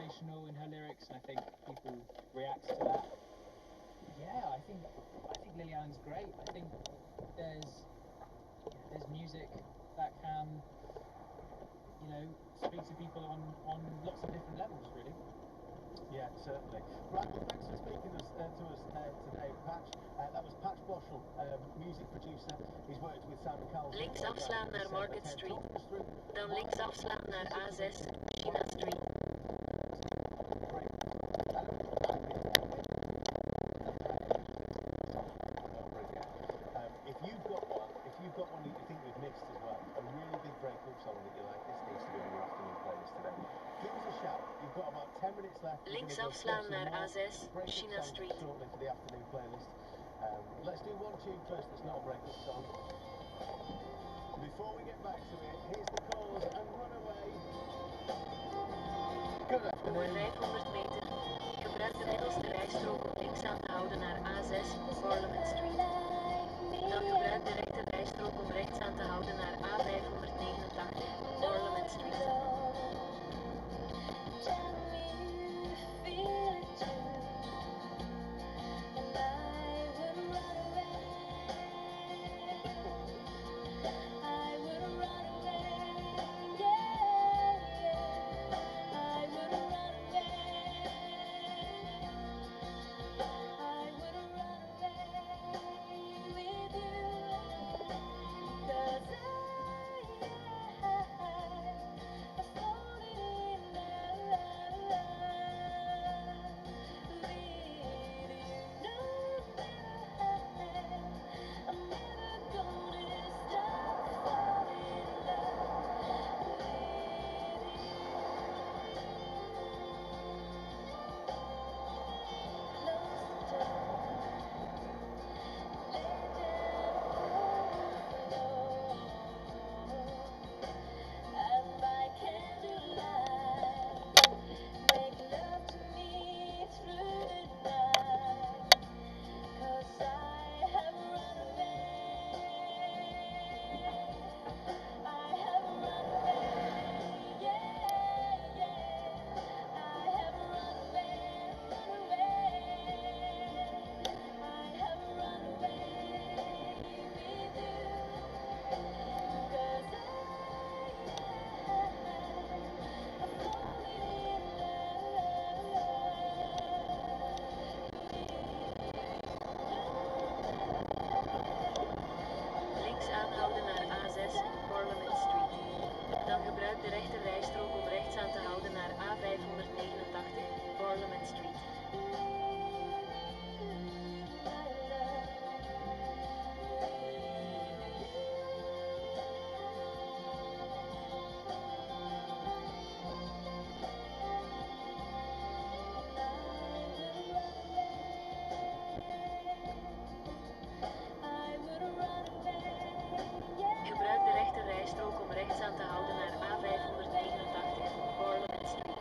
conversational in her lyrics, and I think people react to that. Yeah, I think Lily Allen's great. I think there's music that can, you know, speak to people on lots of different levels, really. Yeah, certainly. Right, well, thanks for speaking to us today, Patch. That was Patch Boschel, music producer. He's worked with Simon Cowell. Links afslaan naar Market Street. Dan links afslaan naar A6, China Street. If you've got one you think we've missed as well, a really big break-up song that you like, this needs to be on your afternoon playlist today. Give us a shout. You've got about 10 minutes left. Links afslaan naar A6, China Street. Shortly for the afternoon playlist. Let's do one tune first that's not a break-up song. Before we get back to it, here's The Cause and Runaway. Good Over afternoon. 500 meter. Gebruik de middelste rijstrook om links aan te houden naar A6, Parliament Street. Dan gebruik de rechter rijstrook om rechts aan te houden naar A589, Parliament Street. De rechter rijstrook om rechts aan te houden naar A589, Parliament Street. Gebruik de rechter rijstrook om rechts aan te houden naar A589, Parliament Street.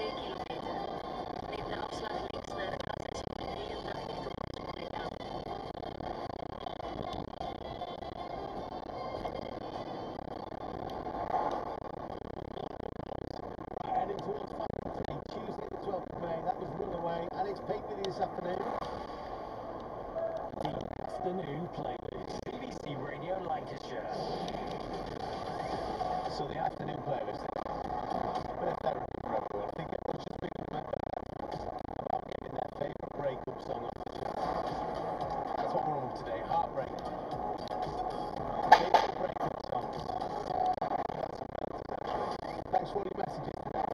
2 kilometer. Neem de afslag links naar A683 towards Monnigan. Heading towards Tuesday the 12th of May, that was Runaway, and it's peaked with you this afternoon. The afternoon playlist, BBC Radio Lancashire. So the afternoon playlist, bit of therapy for everyone. I think everyone's just thinking about getting their favourite breakup song off. That's what we're on with today, heartbreak. Favourite breakup songs. Thanks for all your messages today.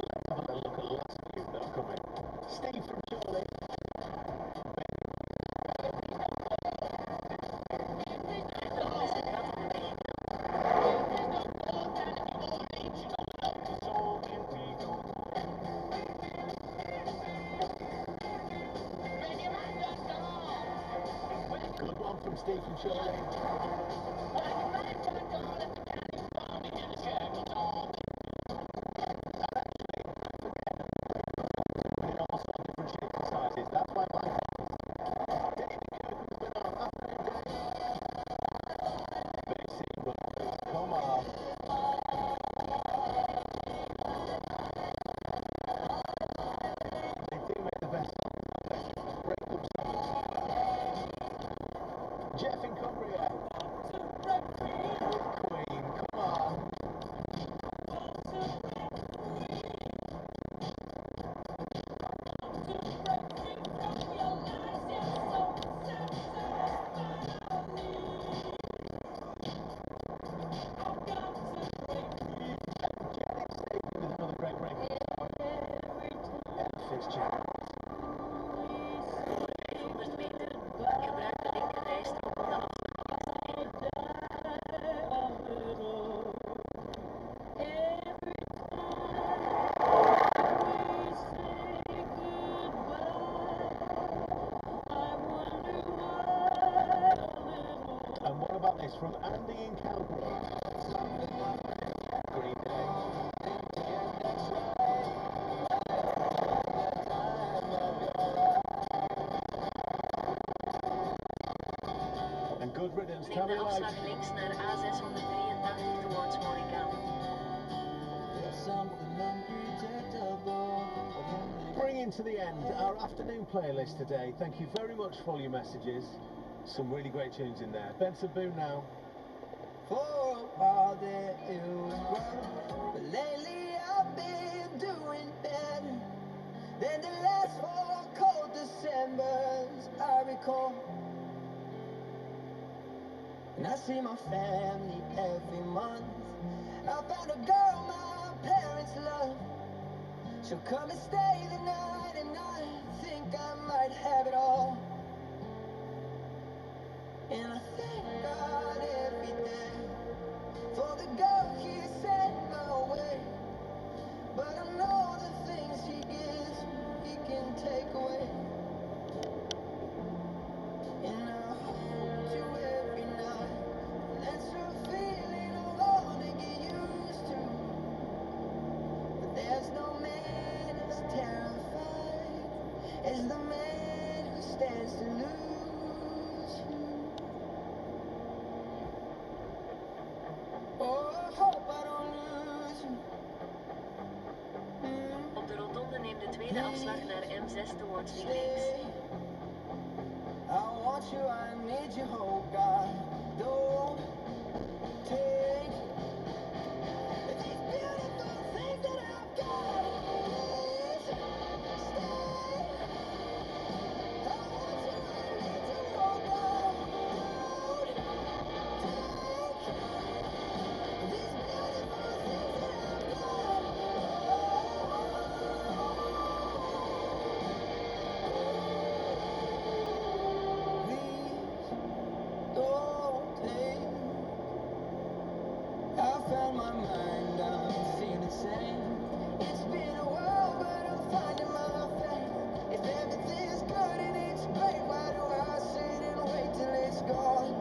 Let's have a little look at the last few that have come in. Steve from Chorley. Good one from Steve from Chorley. In all sorts of different shapes and sizes. That's why I like it. Come on. They do make the best breakup songs. Jeff in Cumbria. Queen, come on. With another great breakup song. Fitzgerald. 500 meter. Gebruik de linkerrijstrook om de afslag links te nemen. And what about this from Andy in Calgary? Green Day. And good riddance, Neem Tammy de Light. afslag links naar A683 towards Monnigan. Bringing to the end our afternoon playlist today. Thank you very much for all your messages. Some really great tunes in there. Benson Boone now. For a while there it was rough, but lately I've been doing better than the last 4 cold Decembers I recall. And I see my family every month. I found a girl my parents love. She'll come and stay the night, and I think I might have it all. And I thank God every day for the girl he sent my way. But I know the things he gives he can take away. And I hold you every night. That's a feeling I wanna get used to. But there's no man as terrified as the man who stands to lose you. Oh, I hope I don't lose you. Op de rotonde neem de tweede afslag naar M6 towards the links. I want you, I need you, oh God. Don't take these beautiful things that I've got. Please stay. I want you, I need you, oh God. Don't take these beautiful things that I've got. Please don't take. I found my mind, I'm feeling sane. It's been a while, but I'm finding my faith. If everything's good and it's great, why do I sit and wait till it's gone?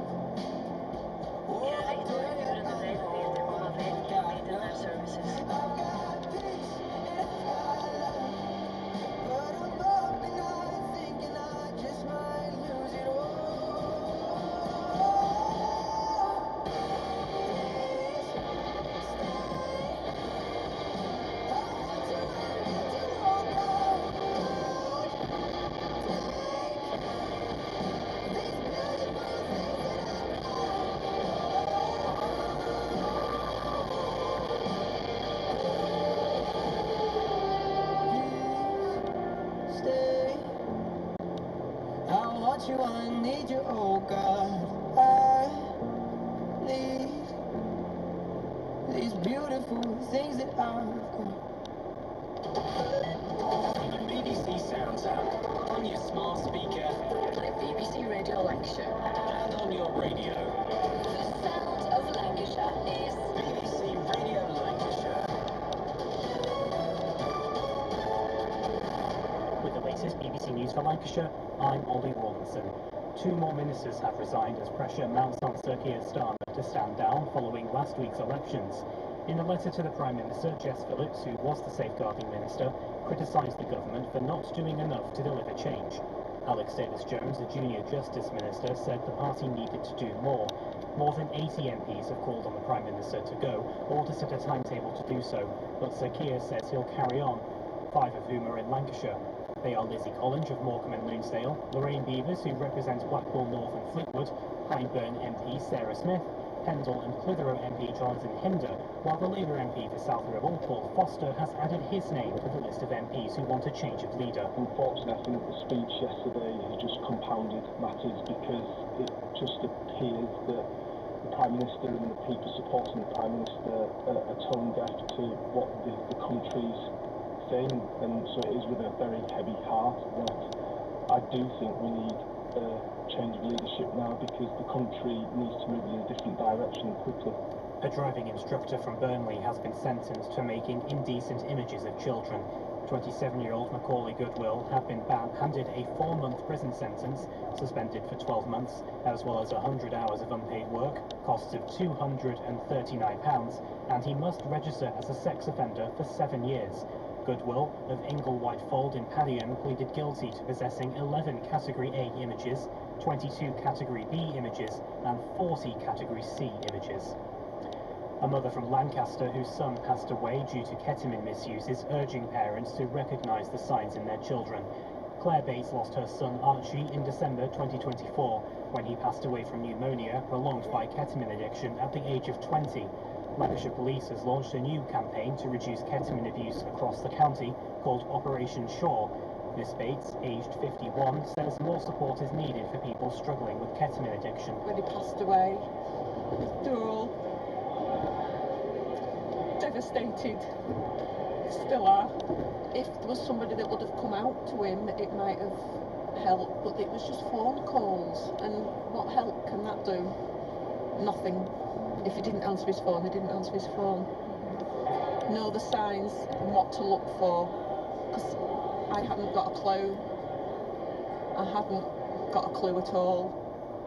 Oh, Ja, I rechtdoor tell you, gedurende I know 45,5 I got kilometer you, I need you, oh God. I need these beautiful things that I've got. The BBC Sounds app on your smart speaker By BBC Radio Lancashire. and on your radio. The sound of Lancashire is BBC Radio Lancashire. With the latest BBC News for Lancashire, I'm Ollie Rawlinson. 2 more ministers have resigned as pressure mounts on Sir Keir Starmer to stand down following last week's elections. In a letter to the Prime Minister, Jess Phillips, who was the safeguarding minister, criticised the government for not doing enough to deliver change. Alex Davis-Jones, the junior Justice Minister, said the party needed to do more. More than 80 MPs have called on the Prime Minister to go, or to set a timetable to do so, but Sir Keir says he'll carry on, 5 of whom are in Lancashire. They are Lizzie Collins of Morecambe and Lonsdale, Lorraine Beavers, who represents Blackpool North and Fleetwood, Hyndburn MP Sarah Smith, Pendle and Clitheroe MP Jonathan Hinder, while the Labour MP for South Ribble, Paul Foster, has added his name to the list of MPs who want a change of leader. Unfortunately, I think the speech yesterday has just compounded matters because it just appears that the Prime Minister and the people supporting the Prime Minister are tone deaf to what the country's saying, and so it is with a very heavy heart that I do think we need a change of leadership now, because the country needs to move in a different direction quickly. A driving instructor from Burnley has been sentenced for making indecent images of children. 27-year-old Macaulay Goodwill had been handed a 4-month prison sentence, suspended for 12 months, as well as 100 hours of unpaid work, costs of £239, and he must register as a sex offender for 7 years. Goodwill, of Inglewhite Fold in Padiham, pleaded guilty to possessing 11 Category A images, 22 Category B images, and 40 Category C images. A mother from Lancaster whose son passed away due to ketamine misuse is urging parents to recognise the signs in their children. Claire Bates lost her son Archie in December 2024 when he passed away from pneumonia prolonged by ketamine addiction at the age of 20. Lancashire Police has launched a new campaign to reduce ketamine abuse across the county called Operation Shore. Miss Bates, aged 51, says more support is needed for people struggling with ketamine addiction. When he passed away, they were all devastated, still are. If there was somebody that would have come out to him, it might have helped, but it was just phone calls, and what help can that do? Nothing. If he didn't answer his phone, he didn't answer his phone. Know the signs and what to look for, because I haven't got a clue. I haven't got a clue at all.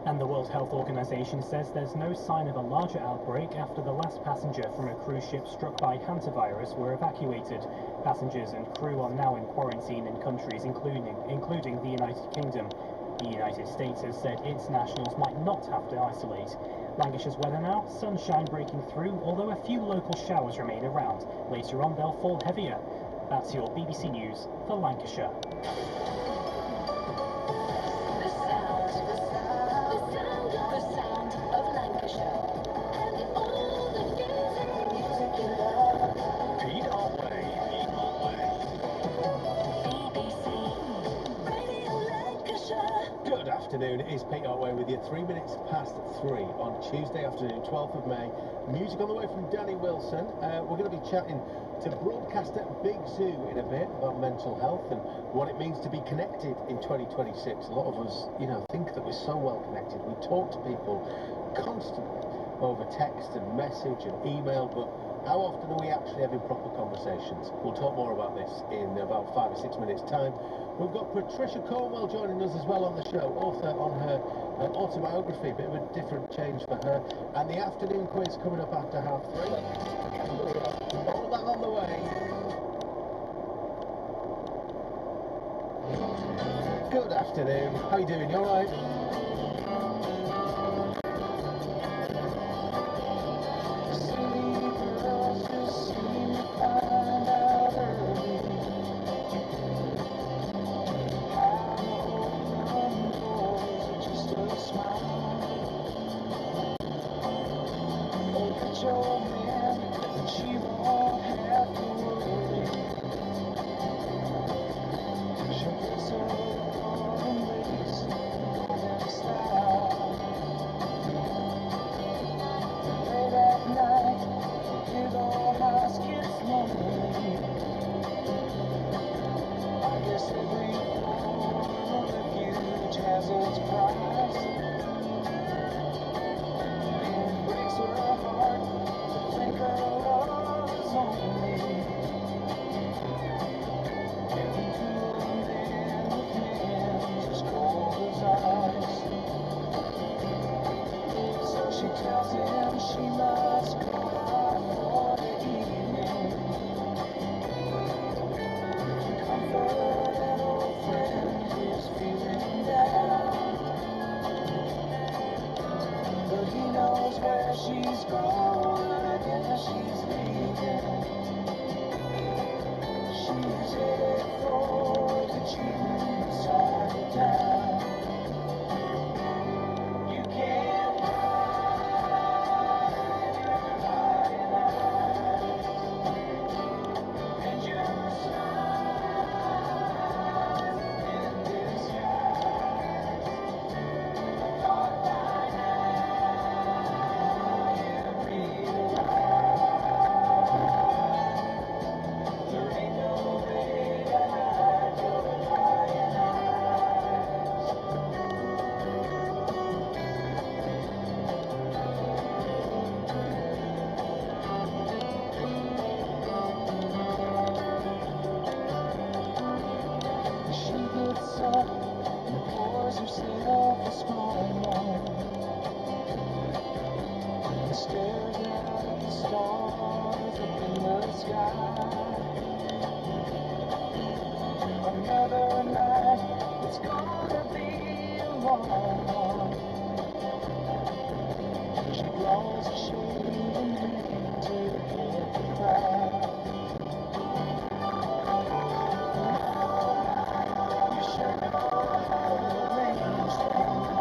And the World Health Organization says there's no sign of a larger outbreak after the last passenger from a cruise ship struck by hantavirus were evacuated. Passengers and crew are now in quarantine in countries including the United Kingdom. The United States has said its nationals might not have to isolate. Lancashire's weather now, sunshine breaking through, although a few local showers remain around. Later on they'll fall heavier. That's your BBC News for Lancashire. the sound of Lancashire. And all the music you love. Pete Otway. BBC Radio Lancashire. Good afternoon, it is Pete Otway with you. 3 minutes past 3 on Tuesday afternoon, 12th of May. Music on the way from Danny Wilson. We're going to be chatting to broadcaster Big Zoo in a bit about mental health and what it means to be connected in 2026. A lot of us, think that we're so well connected. We talk to people constantly over text and message and email, but how often are we actually having proper conversations? We'll talk more about this in about 5 or 6 minutes' time. We've got Patricia Cornwell joining us as well on the show, author on her autobiography, a bit of a different change for her, and the afternoon quiz coming up after 3:30. All that on the way. Good afternoon, how are you doing? You alright? has its price. It breaks her heart to think her love is only given to a man with hands as cold as ice. So she tells him she must go out for the evening to comfort an old friend who's feeling down. But he knows where she's going and she's leaving. She's headed for the cheap side of town. You can't hide your lying eyes and your smiles in disguise. Thought by now you realize there ain't no way to hide your lying eyes. She gets up and pours herself a small one and stares out at the stars up in the sky. Another night, it's gonna be a long one. She draws a shade and hangs her head to cry. You sure know how to arrange things.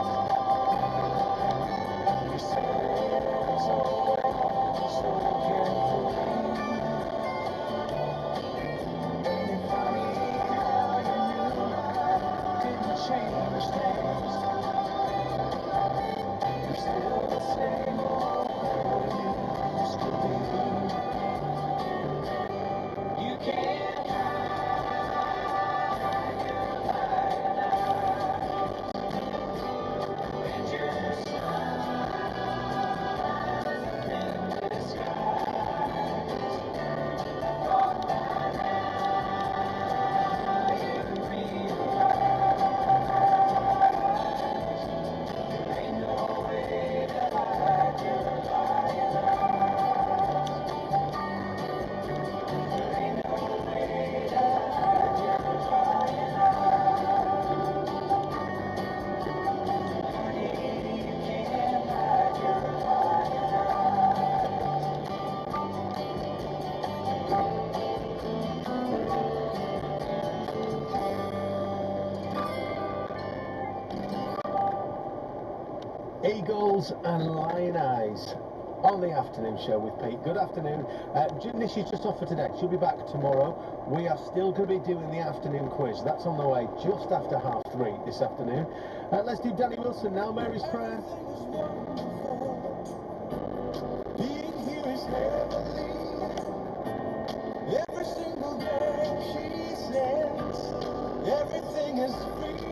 You said it so well, so carefully. Ain't it funny how you knew I didn't change things? You're still the same old girl you used to be. You can't hide your lying eyes and your smiles in disguise. Thought by now you realize there ain't no way to hide your lying eyes. There ain't no way to hide your lying eyes. Honey, you can't hide your lying Eagles and Lion Eyes on the afternoon show with Pete. Good afternoon. Nishi's just off for today. She'll be back tomorrow. We are still going to be doing the afternoon quiz. That's on the way just after 3:30 this afternoon. Let's do Danny Wilson now. Mary's Prayer. Being here is heavenly. Every single day she says everything is free.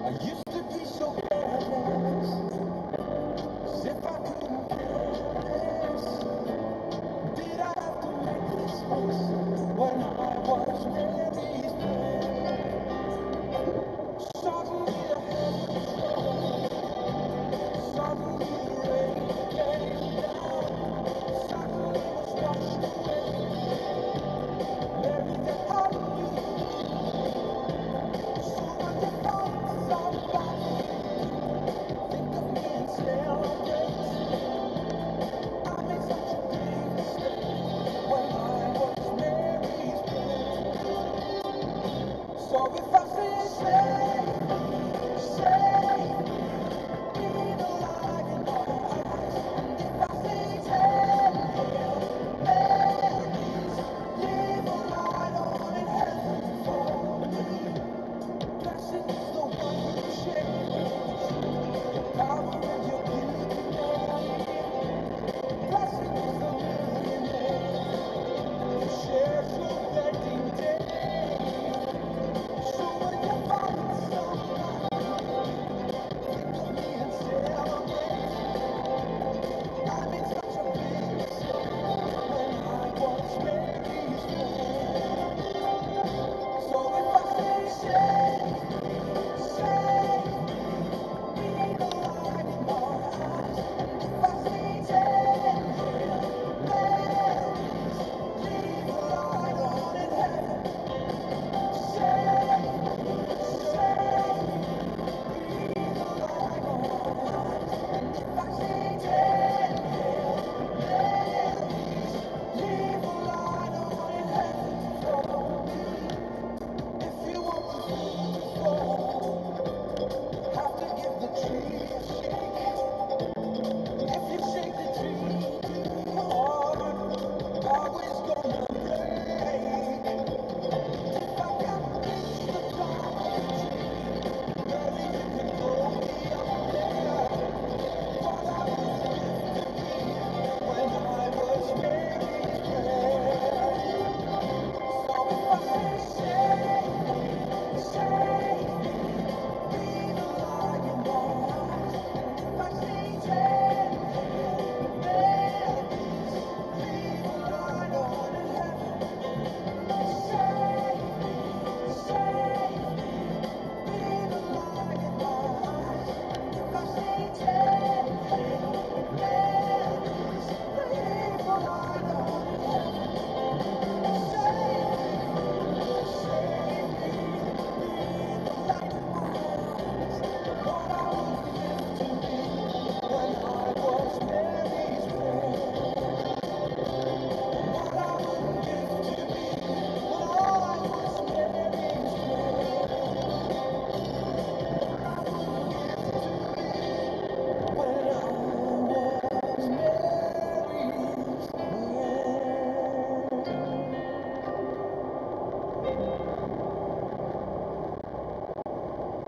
I used to be so careless, as if I couldn't care less. Did I have to make this mess when I was Mary's prayer? Suddenly the heavens rolled, suddenly the rain came down, suddenly was washed away. Mary that I knew. So when you find somebody, think of me and celebrate. I made such a big mistake when I was Mary's prayer. So if I say, be the light in my eyes. And if I say, Hail Marys, leave a light on in heaven for me. Blessed is the one who shares your power and your beauty, Mary. Blessed is the millionaire who shares your wedding day. So when you find somebody,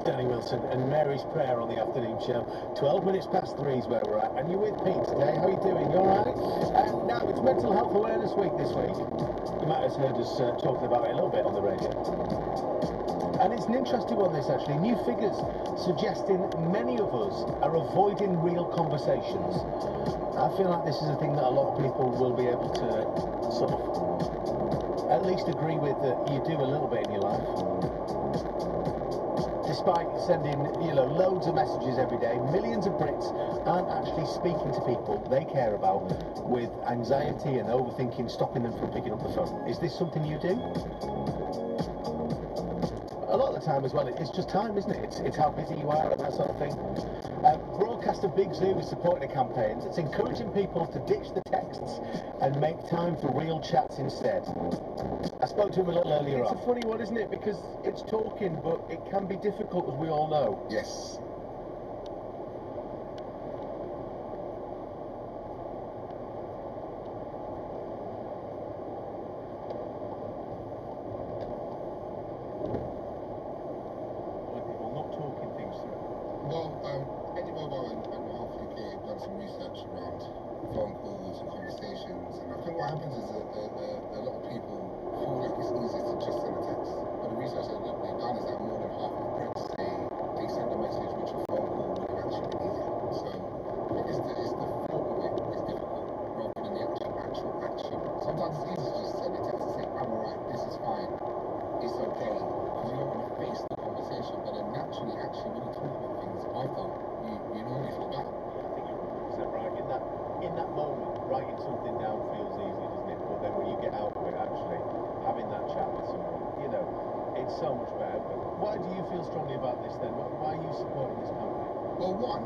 Danny Wilson and Mary's Prayer on the afternoon show. 12 minutes past 3 is where we're at. And you're with Pete today. How are you doing? You alright? Now, it's Mental Health Awareness Week this week. You might have heard us talking about it a little bit on the radio. And it's an interesting one, this actually. New figures suggesting many of us are avoiding real conversations. I feel like this is a thing that a lot of people will be able to sort of at least agree with, that you do a little bit in your life. Despite sending, loads of messages every day, millions of Brits aren't actually speaking to people they care about, with anxiety and overthinking stopping them from picking up the phone. Is this something you do? A lot of the time as well, it's just time, isn't it? It's how busy you are and that sort of thing. Broadcaster Big Zoo is supporting a campaign that's encouraging people to ditch the texts and make time for real chats instead. I spoke to him a little earlier on. It's a funny one, isn't it? Because it's talking, but it can be difficult, as we all know. Yes. Some research around phone calls and conversations, and I think what happens is a lot of people feel like it's easy to just send a text, but the research that they've done is that more than half of Brits say they send a message which a phone call would have actually been easier. So I guess it's the thought of it is difficult rather than the actual action. Sometimes it's easy to just send a text and say, I'm alright, this is fine, it's okay, because you don't want to face the conversation, but then naturally actually when you talk about things after, you normally feel bad. Right, in that moment, writing something down feels easy, doesn't it? But then when you get out of it, actually having that chat with someone, it's so much better. But why do you feel strongly about this then? Why are you supporting this company? Well, one,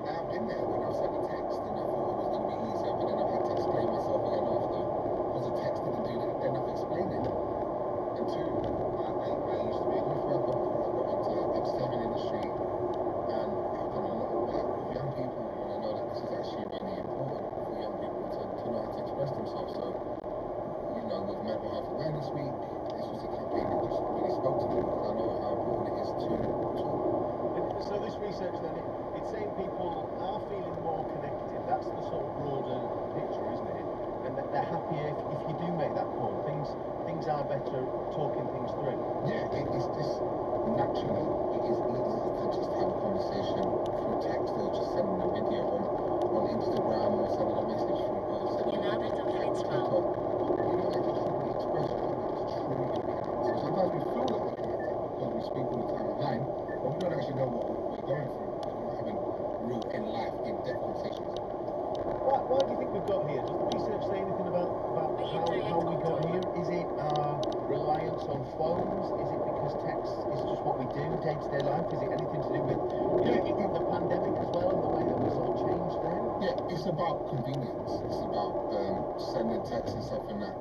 I've been there when I've sent a text and I thought it was going to be easier, but then I've had to explain myself again after, because the text didn't do enough explaining. And two, I used to be a youth worker before I got into the entertainment industry, and I've done a lot of work with young people, and I know that this is actually really important for young people to know how to express themselves. So, with Mental Health Awareness Week, this was a campaign that just really spoke to me, because I know how important it is to talk. So this research then, it's saying people are feeling more connected. That's the sort of broader picture, isn't it? And that they're happier if you do make that call. Things are better talking things through. Yeah, it's just naturally, it is easy to just have a conversation through text, or just sending a video on Instagram, or sending a message through, or sending a TikTok. You don't get to truly express what it's truly connected. So sometimes we feel like we're connected because we speak all the time online, but we don't actually know what we're going through, because we're not having real in-life, in-depth conversations. Why do you think we've got here? Does the research say anything about how we got here? Is it our reliance on phones? Is it because text is just what we do day-to-day life? Is it anything to do with the pandemic as well, and the way that we sort of changed then? Yeah, it's about convenience. It's about sending texts and something that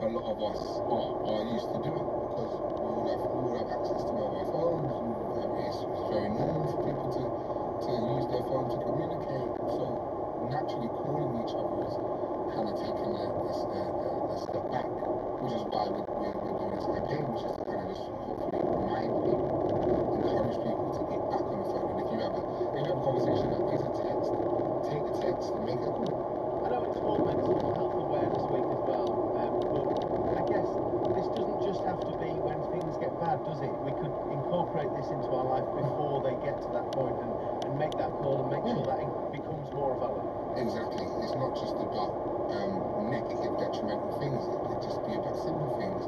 a lot of us are used to doing, because we all have access to mobile phones. It's very normal for people to use their phone to communicate. So naturally calling each other is kind of taking a step back, which is why we're doing this campaign, which is to kind of just hopefully remind people, encourage people to get back on the phone. And if you have a conversation that is a text, take the text and make it cool. I know it's called Mental Health Awareness Week as well, but I guess this doesn't just have to be when things get bad, does it? We could incorporate this into our life before they get to that point, and make that call and make sure that it becomes more of our life. Exactly. It's not just about negative, detrimental things. It could just be about simple things.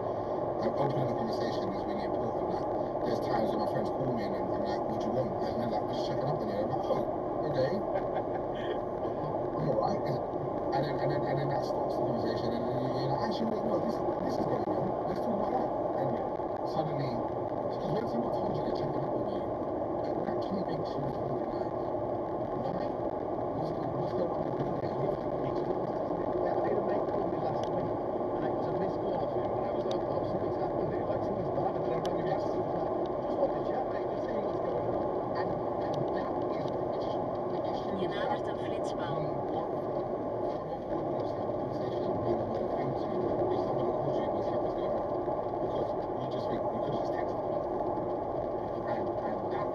Opening the conversation is really important. Like, there's times when my friends call me and I'm like, what do you want? And they're like, just checking up on you. And I'm like, oh, okay. I'm alright. And then that starts the conversation, and then you're like, actually, wait, no, this is going on. Let's talk about that. And suddenly, because when someone tells you they're checking up on you, it actually makes you feel like, why? What's going on? I made a mate call me last week, and it was a missed call off him, and I was like, oh, something's happened here, like something's bad, and then I rang him back, and he was like, just want to chat, mate, just seeing what's going on. And that is the issue. The issue Je is that nadert een flitspaal. we want someone calling us, have a conversation, and what you think to, if somebody calls you, what's happening, because you just think, you could have just texted me. And that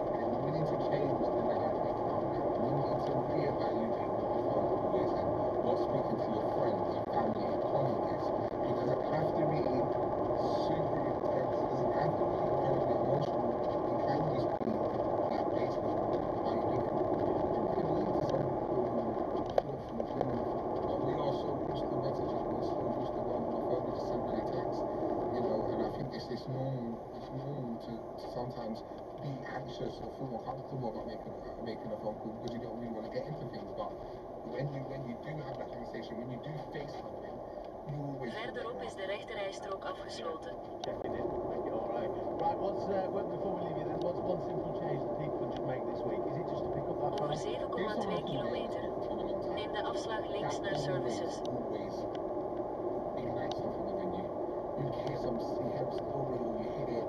be anxious or feel more comfortable about making a phone call because you don't really want to get into things. But when you do have that conversation, when you do face something, you always Verderop is de rechterrijstrook afgesloten. Checking in. All right. Right. Before we leave you then, what's one simple change that people can just make this week? Is it just to pick up that Over phone? 7,2 kilometer. Neem de afslag links naar Services. Always ignites something within you. You hear some story or you hear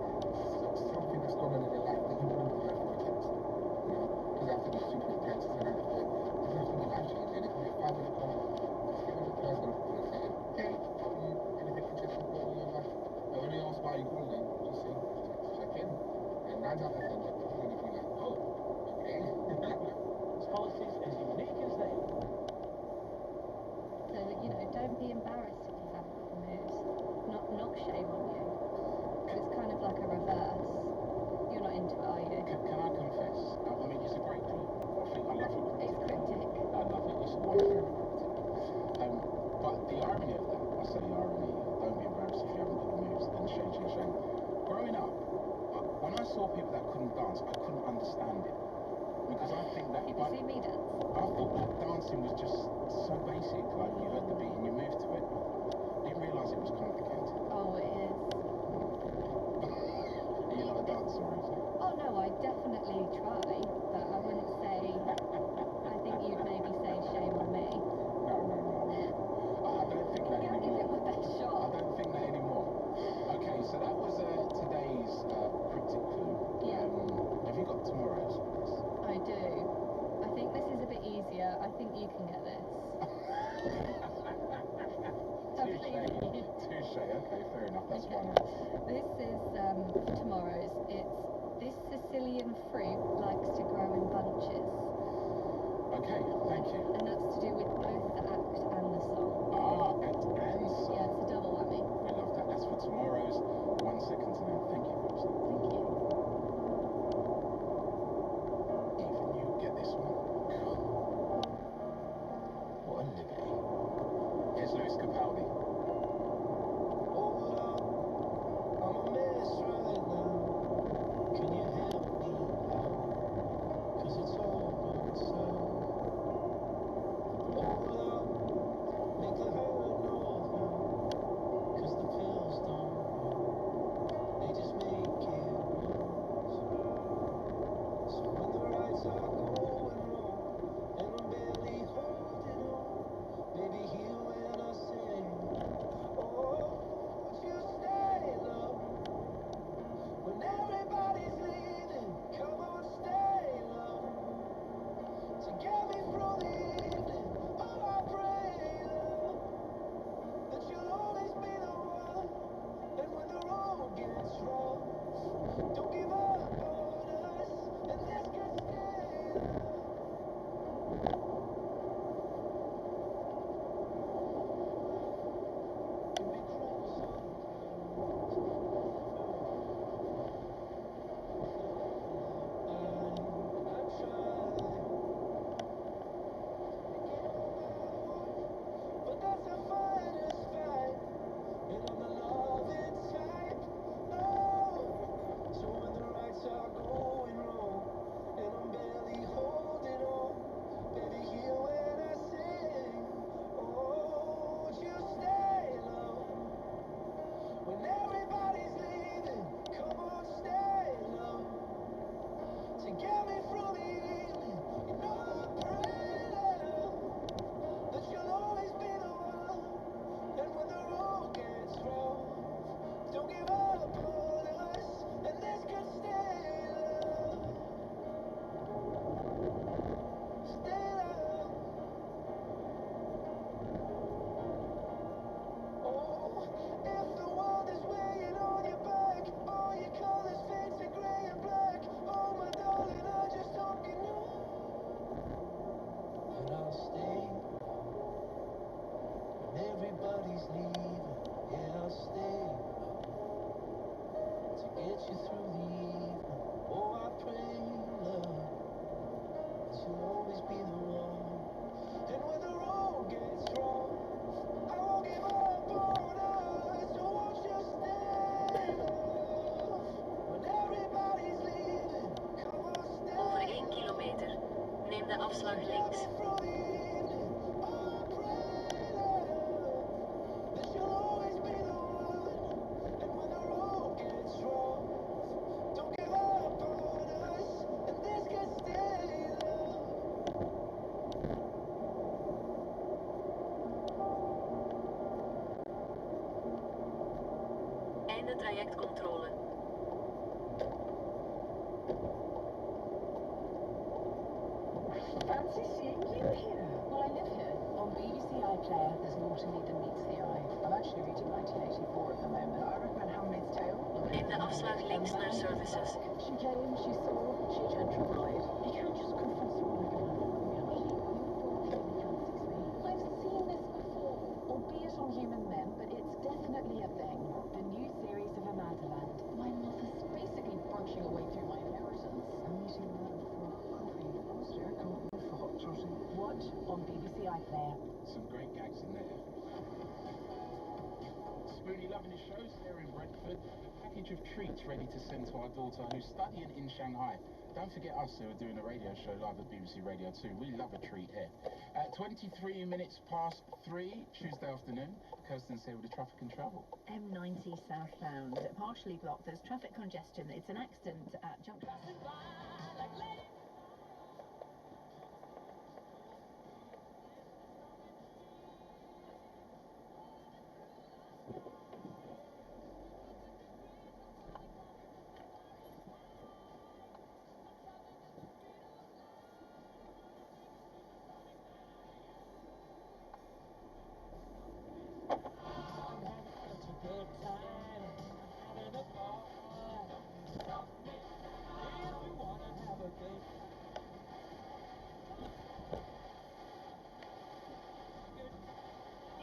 something that's gone on in your life that you wouldn't have heard from a text. You know, doesn't have to be super intense. It doesn't have to be life changing. It could be a 5-minute call. Just giving the person a call and saying, hey, how are you? Anything interesting going on in your life? And when they ask why you calling them, just say, check in. And 9 out of 10, they're probably going to be like, oh, okay. Policies as unique as they are. So, you know, don't be embarrassed if you've had bad news. Not shame on you. So it's kind of like a reverse. You're not into it, are you? Can I confess? I mean, it's a great clip. I think I love it. It's cryptic. I love it. It's always very cryptic. But the irony of that, I say the irony, don't be embarrassed if you haven't got the moves, and shame. Growing up, when I saw people that couldn't dance, I couldn't understand it. Because I think that... Have you seen me dance? I thought that dancing was just so basic, like you heard the beat and you moved to it. Didn't realise it was complicated. Oh, it is. Are you not a dancer or anything? Oh no, I definitely try, but I wouldn't say. I think you'd maybe say shame on me. No. I don't think that I'll give anymore. it my best I shot. don't think that anymore. Okay, so that was today's cryptic clue. Yeah. Have you got tomorrow's? I do. I think this is a bit easier. I think you can get this. Touche. Okay, fair enough. That's Okay. fine. This is for tomorrow's. It's this Sicilian fruit likes to grow in bunches. Okay, thank you. And that's to do with both the act and the song. Act and song. Yeah, it's a double whammy. We love that. That's for tomorrow's 1 second to name. Thank you, Rosie. Thank you. Even you get this one. What a liberty. Here's Lewis Capaldi. Darling, afslag links. Einde trajectcontrole. Fancy seeing you here. Well, I live here. On BBC iPlayer, there's more to me than meets the eye. I'm actually reading 1984 at the moment. I recommend Handmaid's Tale. Neem de afslag links naar services. She came, she saw, she gentrified. You can't just confess all again. I've seen this before, albeit on human men, but it's definitely a thing. The new series of Amadaland. My mother's basically brunching away through my inheritance. I'm meeting a man for coffee. Honestly, I can't wait for hot toddy. What? On BBC iPlayer. Some great gags in there. Spoonie loving his shows here in Brentford. A package of treats ready to send to our daughter who's studying in Shanghai. Don't forget us who are doing a radio show live at BBC Radio 2. We love a treat here. At 23 minutes past 3, Tuesday afternoon, Kirsten's here with the traffic and travel. M90 southbound, partially blocked. There's traffic congestion. It's an accident at Junction.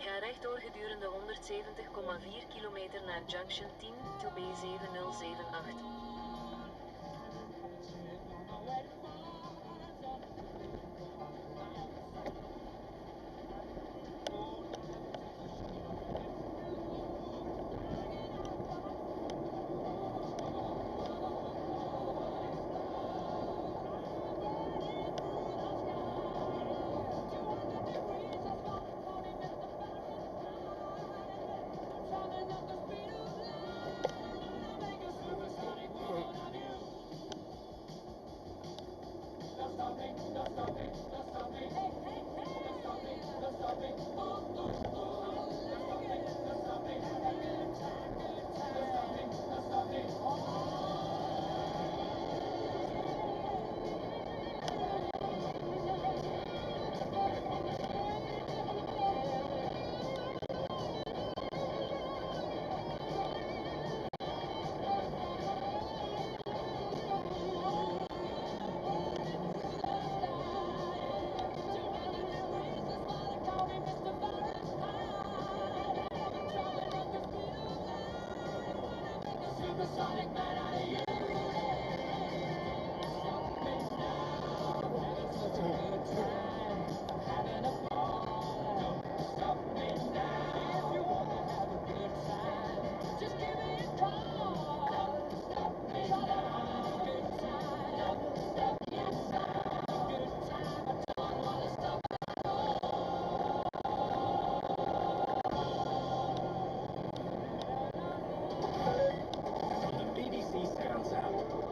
Ga rechtdoor gedurende 170,4 kilometer naar Junction 10, Tebay 7078.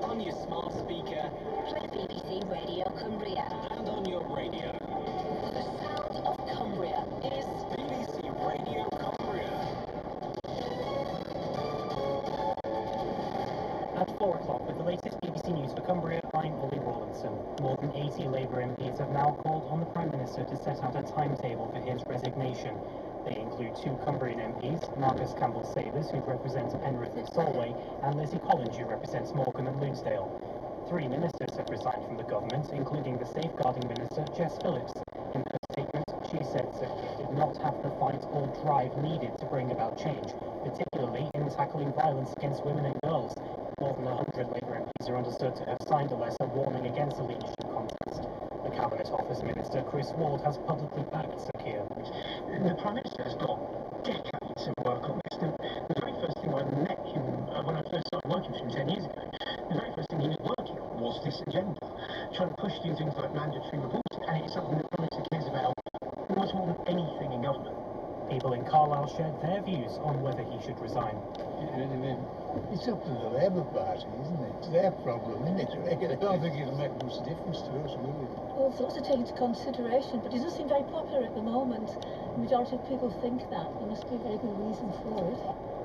On your smart speaker, Play BBC Radio Cumbria. and on your radio. The sound of Cumbria is BBC Radio Cumbria. At 4 o'clock, with the latest BBC News for Cumbria, I'm Ollie Rawlinson. More than 80 Labour MPs have now called on the Prime Minister to set out a timetable for his resignation. They include 2 Cumbrian MPs, Marcus Campbell-Sabers, who represents Penrith and Solway, and Lizzie Collins, who represents Morecambe and Lonsdale. 3 ministers have resigned from the government, including the Safeguarding Minister, Jess Phillips. In her statement, she said Sir did not have the fight or drive needed to bring about change, particularly in tackling violence against women and girls. More than 100 Labour MPs are understood to have signed a letter warning against the leadership contest. The Cabinet Office Minister, Chris Ward, has publicly backed Sir Keir. The Prime Minister has got decades of work on this. The very first thing I met him when I first started working for him 10 years ago, the very first thing he was working on was this agenda, trying to push through things like mandatory reporting. and it's something that Prime Minister cares about much more than anything in government. People in Carlisle shared their views on whether he should resign. Get rid of him. It's up to the Labour Party, isn't it? It's their problem, isn't it? I don't think it'll make much difference to us, will it? Well, those are taken into consideration, but he doesn't seem very popular at the moment. The majority of people think that. There must be a very good reason for it.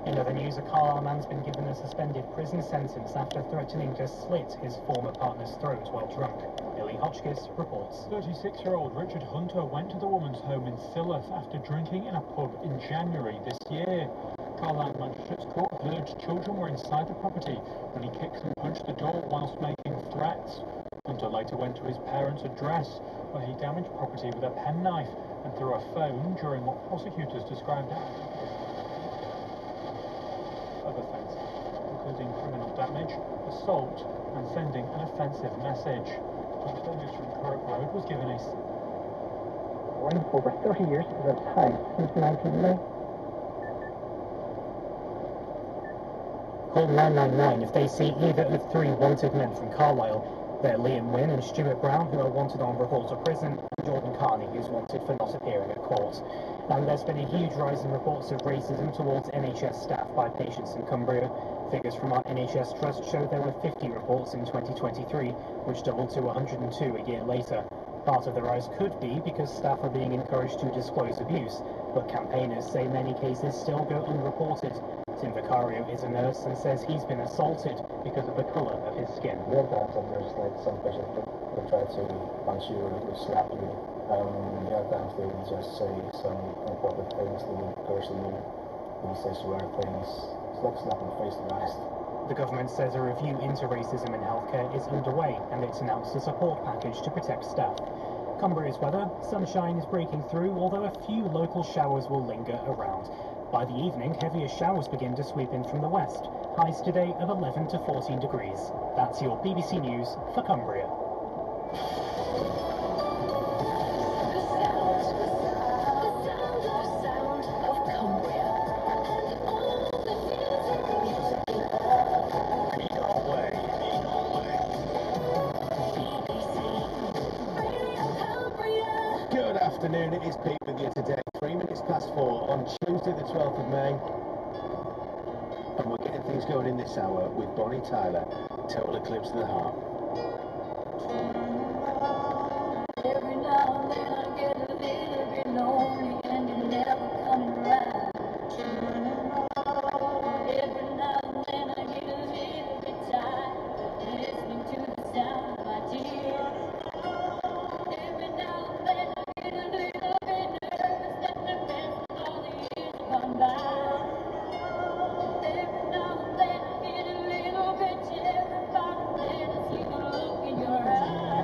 In other news, a Carlisle man's been given a suspended prison sentence after threatening to slit his former partner's throat while drunk. Billy Hotchkiss reports. 36-year-old Richard Hunter went to the woman's home in Silloth after drinking in a pub in January this year. Carlisle Magistrates Court heard children were inside the property when he kicked and punched the door whilst making threats. Hunter later went to his parents' address where he damaged property with a penknife and threw a phone during what prosecutors described as of offences, including criminal damage, assault and sending an offensive message. News from Curragh Road was given a... For over 30 years at a time, since 1990. Call 999 if they see either of three wanted men from Carlisle. They're Liam Wynne and Stuart Brown, who are wanted on reports of prison, and Jordan Carney, who's wanted for not appearing at court. And there's been a huge rise in reports of racism towards NHS staff by patients in Cumbria. Figures from our NHS Trust show there were 50 reports in 2023, which doubled to 102 a year later. Part of the rise could be because staff are being encouraged to disclose abuse, but campaigners say many cases still go unreported. Tim Vicario is a nurse and says he's been assaulted because of the colour of his skin. The other times there's like some patients will try to punch you or will slap you. The other times they will just say some inappropriate things, they will curse you, they will say swear things. It's like slapping the face to the eyes. The government says a review into racism in healthcare is underway and it's announced a support package to protect staff. Cumbria's weather, sunshine is breaking through, although a few local showers will linger around. By the evening, heavier showers begin to sweep in from the west. Highs today of 11 to 14 degrees. That's your BBC News for Cumbria. Good afternoon, it is Pete with you today, 3 minutes past 4 on Tuesday the 12th of May. And we're getting things going in this hour with Bonnie Tyler, Total Eclipse of the Heart. Every now and then I get a little bit lonely and you're never coming around. Every now and then I get a little bit tired listening to the sound of my tears. Every now and then I get a little bit nervous that the best of all the years have gone by. Every now and then I get a little bit terrified and then I see the look in your eyes.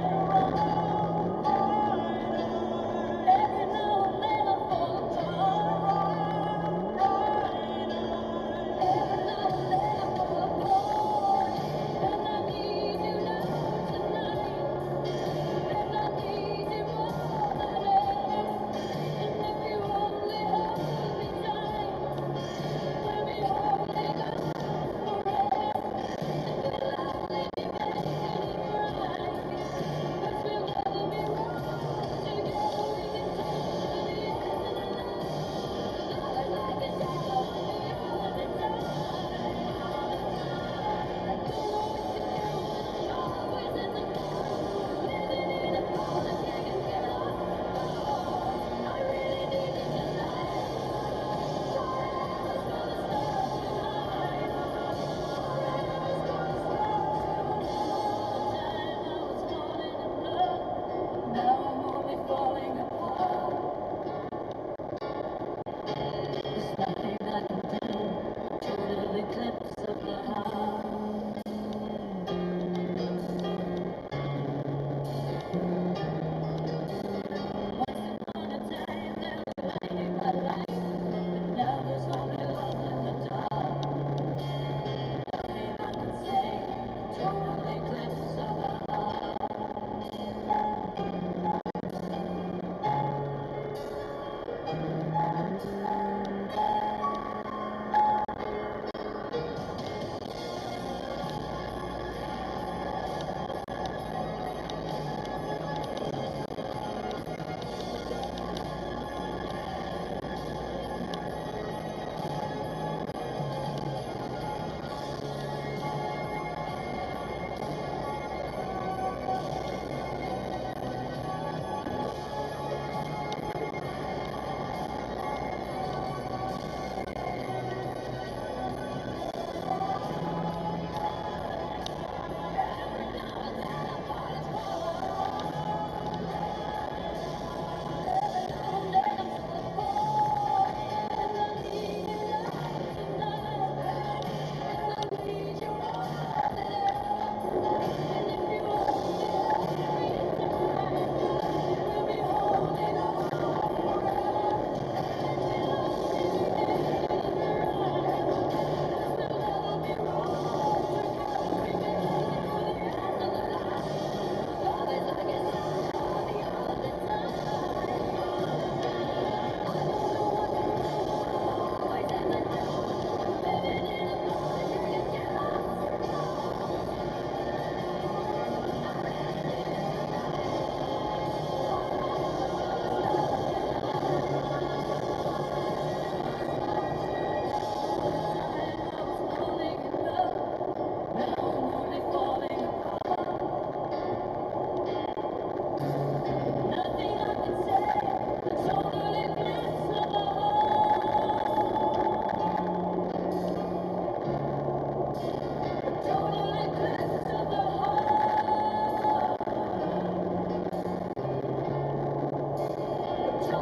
Bonnie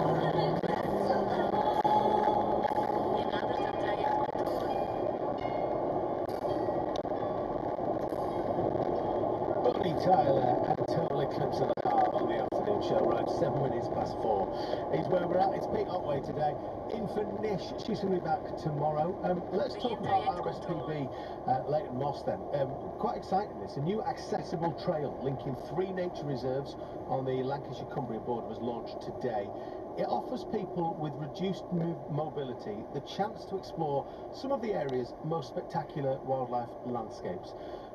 Tyler had a total eclipse of the heart on the afternoon show, right? 4:07. Is where we're at. It's Pete Otway today. In for Nish. She's going to be back tomorrow. Let's talk about RSPB Leighton Moss then. Quite exciting this. A new accessible trail linking 3 nature reserves on the Lancashire Cumbria border was launched today. It offers people with reduced mobility the chance to explore some of the area's most spectacular wildlife landscapes.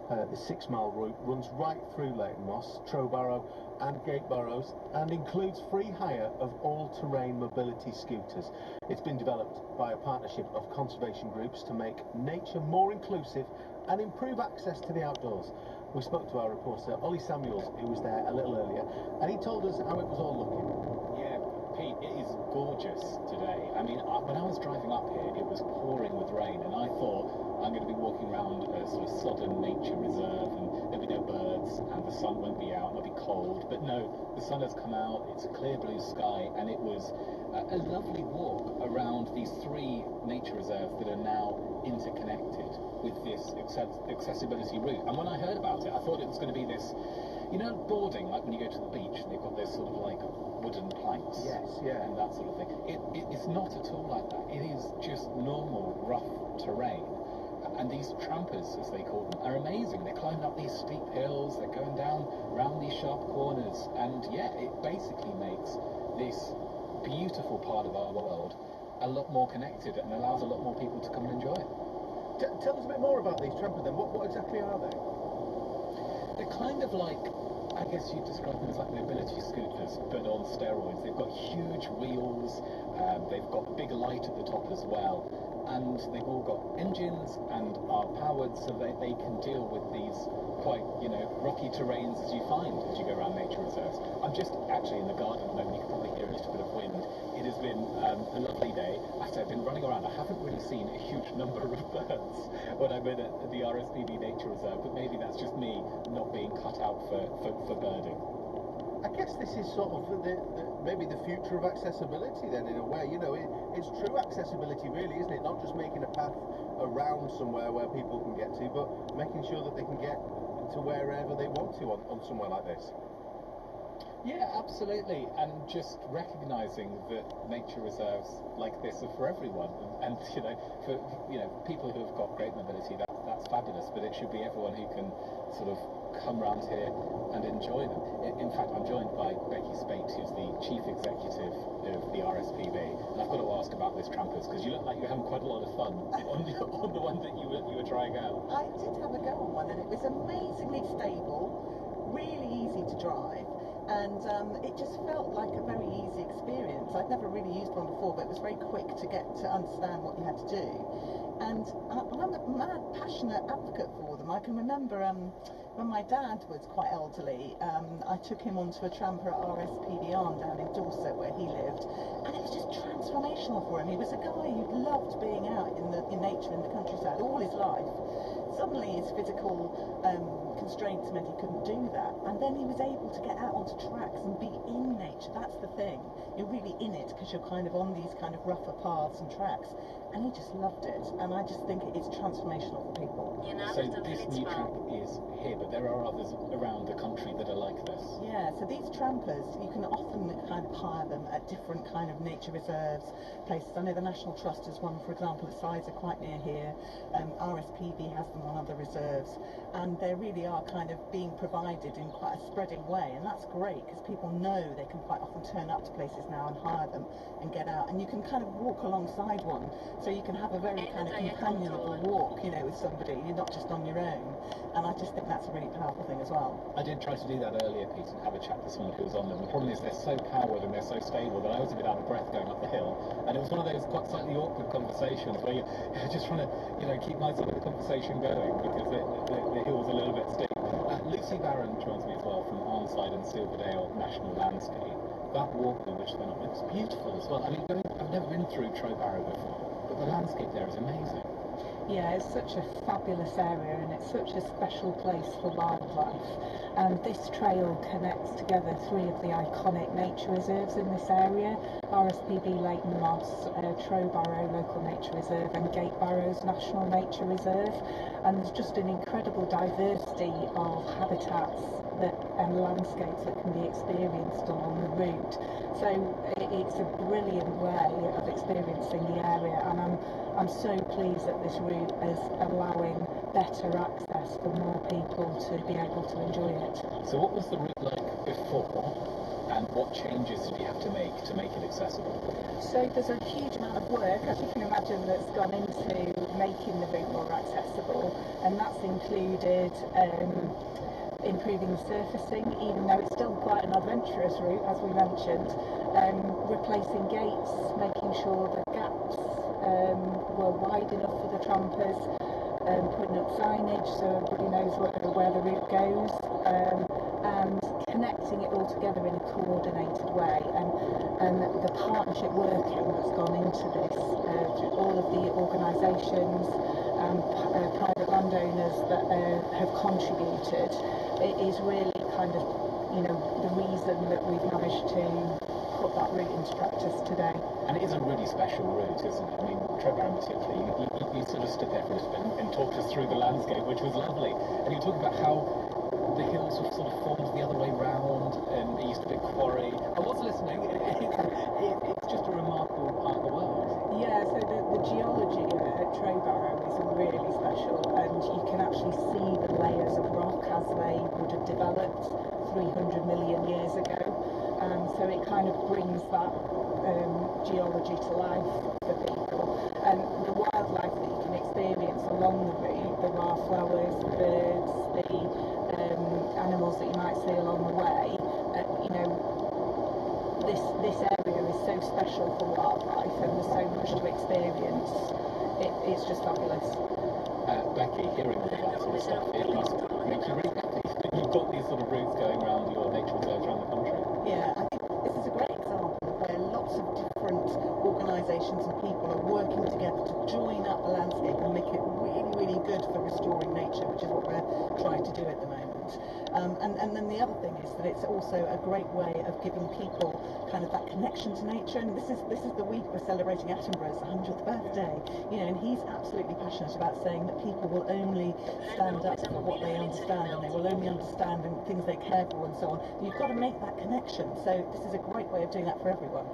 The 6-mile route runs right through Leighton Moss, Trowbarrow and Gateborrows and includes free hire of all-terrain mobility scooters. It's been developed by a partnership of conservation groups to make nature more inclusive and improve access to the outdoors. We spoke to our reporter Ollie Samuels, who was there a little earlier, and he told us how it was all looking. Yeah, Pete, it is gorgeous today. I mean, when I was driving up here, it was pouring with rain, and I thought I'm going to be walking around a sort of sodden nature reserve, and there'll be no birds, and the sun won't be out, and it'll be cold. But no, the sun has come out, it's a clear blue sky, and it was a lovely walk around these 3 nature reserves that are now interconnected with this accessibility route. And when I heard about it, I thought it was going to be this, you know, boarding, like when you go to the beach and they've got this sort of like wooden planks. Yes, yeah. And that sort of thing. It's not at all like that. It is just normal, rough terrain. And these trampers, as they call them, are amazing. They're climbing up these steep hills, they're going down round these sharp corners, and yeah, it basically makes this beautiful part of our world a lot more connected and allows a lot more people to come and enjoy it. Tell us a bit more about these trampers then. What exactly are they? They're kind of like, I guess you'd describe them as like mobility scooters, but on steroids. They've got huge wheels, they've got a big light at the top as well, and they've all got engines and are powered so that they can deal with these quite, you know, rocky terrains as you find as you go around nature reserves. I'm just actually in the garden at the moment. You can probably hear a little bit of wind. It has been a lovely day. I've been running around. I haven't really seen a huge number of birds when I'm in at the RSPB Nature Reserve, but maybe that's just me not being cut out for birding. I guess this is sort of maybe the future of accessibility then, in a way. You know, it's true accessibility really, isn't it? Not just making a path around somewhere where people can get to, but making sure that they can get to wherever they want to on somewhere like this. Yeah, absolutely, and just recognising that nature reserves like this are for everyone, and you know, for people who have got great mobility, that's fabulous. But it should be everyone who can sort of come round here and enjoy them. In fact, I'm joined by Becky Spate, who's the chief executive of the RSPB, and I've got to ask about this trampers because you look like you're having quite a lot of fun on the one that you were trying out. I did have a go on one, and it was amazingly stable, really easy to drive. And it just felt like a very easy experience. I'd never really used one before, but it was very quick to get to understand what you had to do. And I'm a mad, passionate advocate for them. I can remember when my dad was quite elderly, I took him onto a tramper at RSPB Arm down in Dorset where he lived, and it was just transformational for him. He was a guy who loved being out in nature, in the countryside, all his life. Suddenly his physical constraints meant he couldn't do that, and then he was able to get out onto tracks and be in nature. That's the thing, you're really in it because you're kind of on these kind of rougher paths and tracks, and he just loved it, and I just think it's transformational for people. So this new track is here, but there are others around the country that are like this. Yeah, so these trampers, you can often kind of hire them at different kind of nature reserves, places. I know the National Trust has one, for example, at Sides are quite near here. RSPB has them on other reserves, and they really are kind of being provided in quite a spreading way, and that's great because people know they can quite often turn up to places now and hire them and get out, and you can kind of walk alongside one, so you can have a very kind of companionable walk, you know, with somebody. You're not just on your own, and I just think that's a really powerful thing as well. I did try to do that earlier, Pete, and have a chat to someone who was on them. The problem is they're so powered and they're so stable that I was a bit out of breath going up the hill, and it was one of those quite slightly awkward conversations where you're just trying to, you know, keep my side of the conversation going because the hill's a little bit steep. Lucy Barron joins me as well from Arnside and Silverdale National Landscape. That walkway which they're on, it's beautiful as well. I mean, I've never been through Trowbarrow before, but the landscape there is amazing. Yeah, it's such a fabulous area and it's such a special place for wildlife. And this trail connects together 3 of the iconic nature reserves in this area: RSPB Leighton Moss, Trow Barrow Local Nature Reserve and Gate Barrows National Nature Reserve. And there's just an incredible diversity of habitats and landscapes that can be experienced along the route. So it's a brilliant way of experiencing the area, and I'm so pleased that this route is allowing better access for more people to be able to enjoy it. So what was the route like before, and what changes did you have to make it accessible? So there's a huge amount of work, as you can imagine, that's gone into making the route more accessible, and that's included improving the surfacing, even though it's still quite an adventurous route, as we mentioned, replacing gates, making sure the gaps were wide enough for the trampers, putting up signage so everybody knows where the route goes, and connecting it all together in a coordinated way. And the partnership working that's gone into this, through all of the organisations and private landowners that have contributed, it is really kind of, the reason that we've managed to put that route into practice today. And it is a really special route, isn't it? I mean, Trevor, particularly, you sort of stood there for a spin and talked us through the landscape, which was lovely. And you talked about how the hills were sort of formed the other way round, and it used to be a quarry. I was listening. It's just a remarkable part of the world. Yeah, so the geology at Trow Barrow is really special, and you can actually see the layers of rock as they would have developed 300 million years ago. So it kind of brings that geology to life for people. And the wildlife that you can experience along the route, the wildflowers, the birds, the animals that you might see along the way, this area is so special for wildlife, and there's so much to experience. It's just fabulous. Becky, hearing all that sort of stuff, it must make you really happy. You've got these sort of routes going around your nature reserves around the country. Yeah, I think this is a great example of where lots of different organisations and people are working together to join up the landscape and make it really, really good for restoring nature, which is what we're trying to do at the moment. And then the other thing is that it's also a great way of giving people kind of that connection to nature. And this is the week we're celebrating Attenborough's 100th birthday, and he's absolutely passionate about saying that people will only stand up for what they understand, and they will only understand things they care for and so on. You've got to make that connection. So this is a great way of doing that for everyone.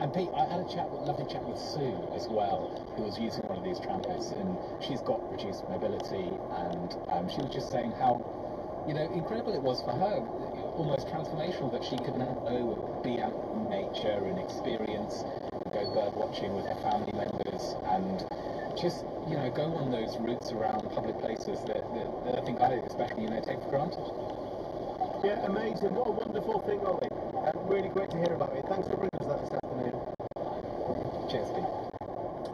And Pete, I had a lovely chat with Sue as well, who was using one of these trampers, and she's got reduced mobility, and she was just saying how, incredible it was for her, almost transformational, that she could now be out in nature and experience, go bird watching with her family members, and just, go on those routes around public places that I think I especially, take for granted. Yeah, amazing. What a wonderful thing, Ollie. Really great to hear about it. Thanks for bringing us that this afternoon. Cheers, Pete.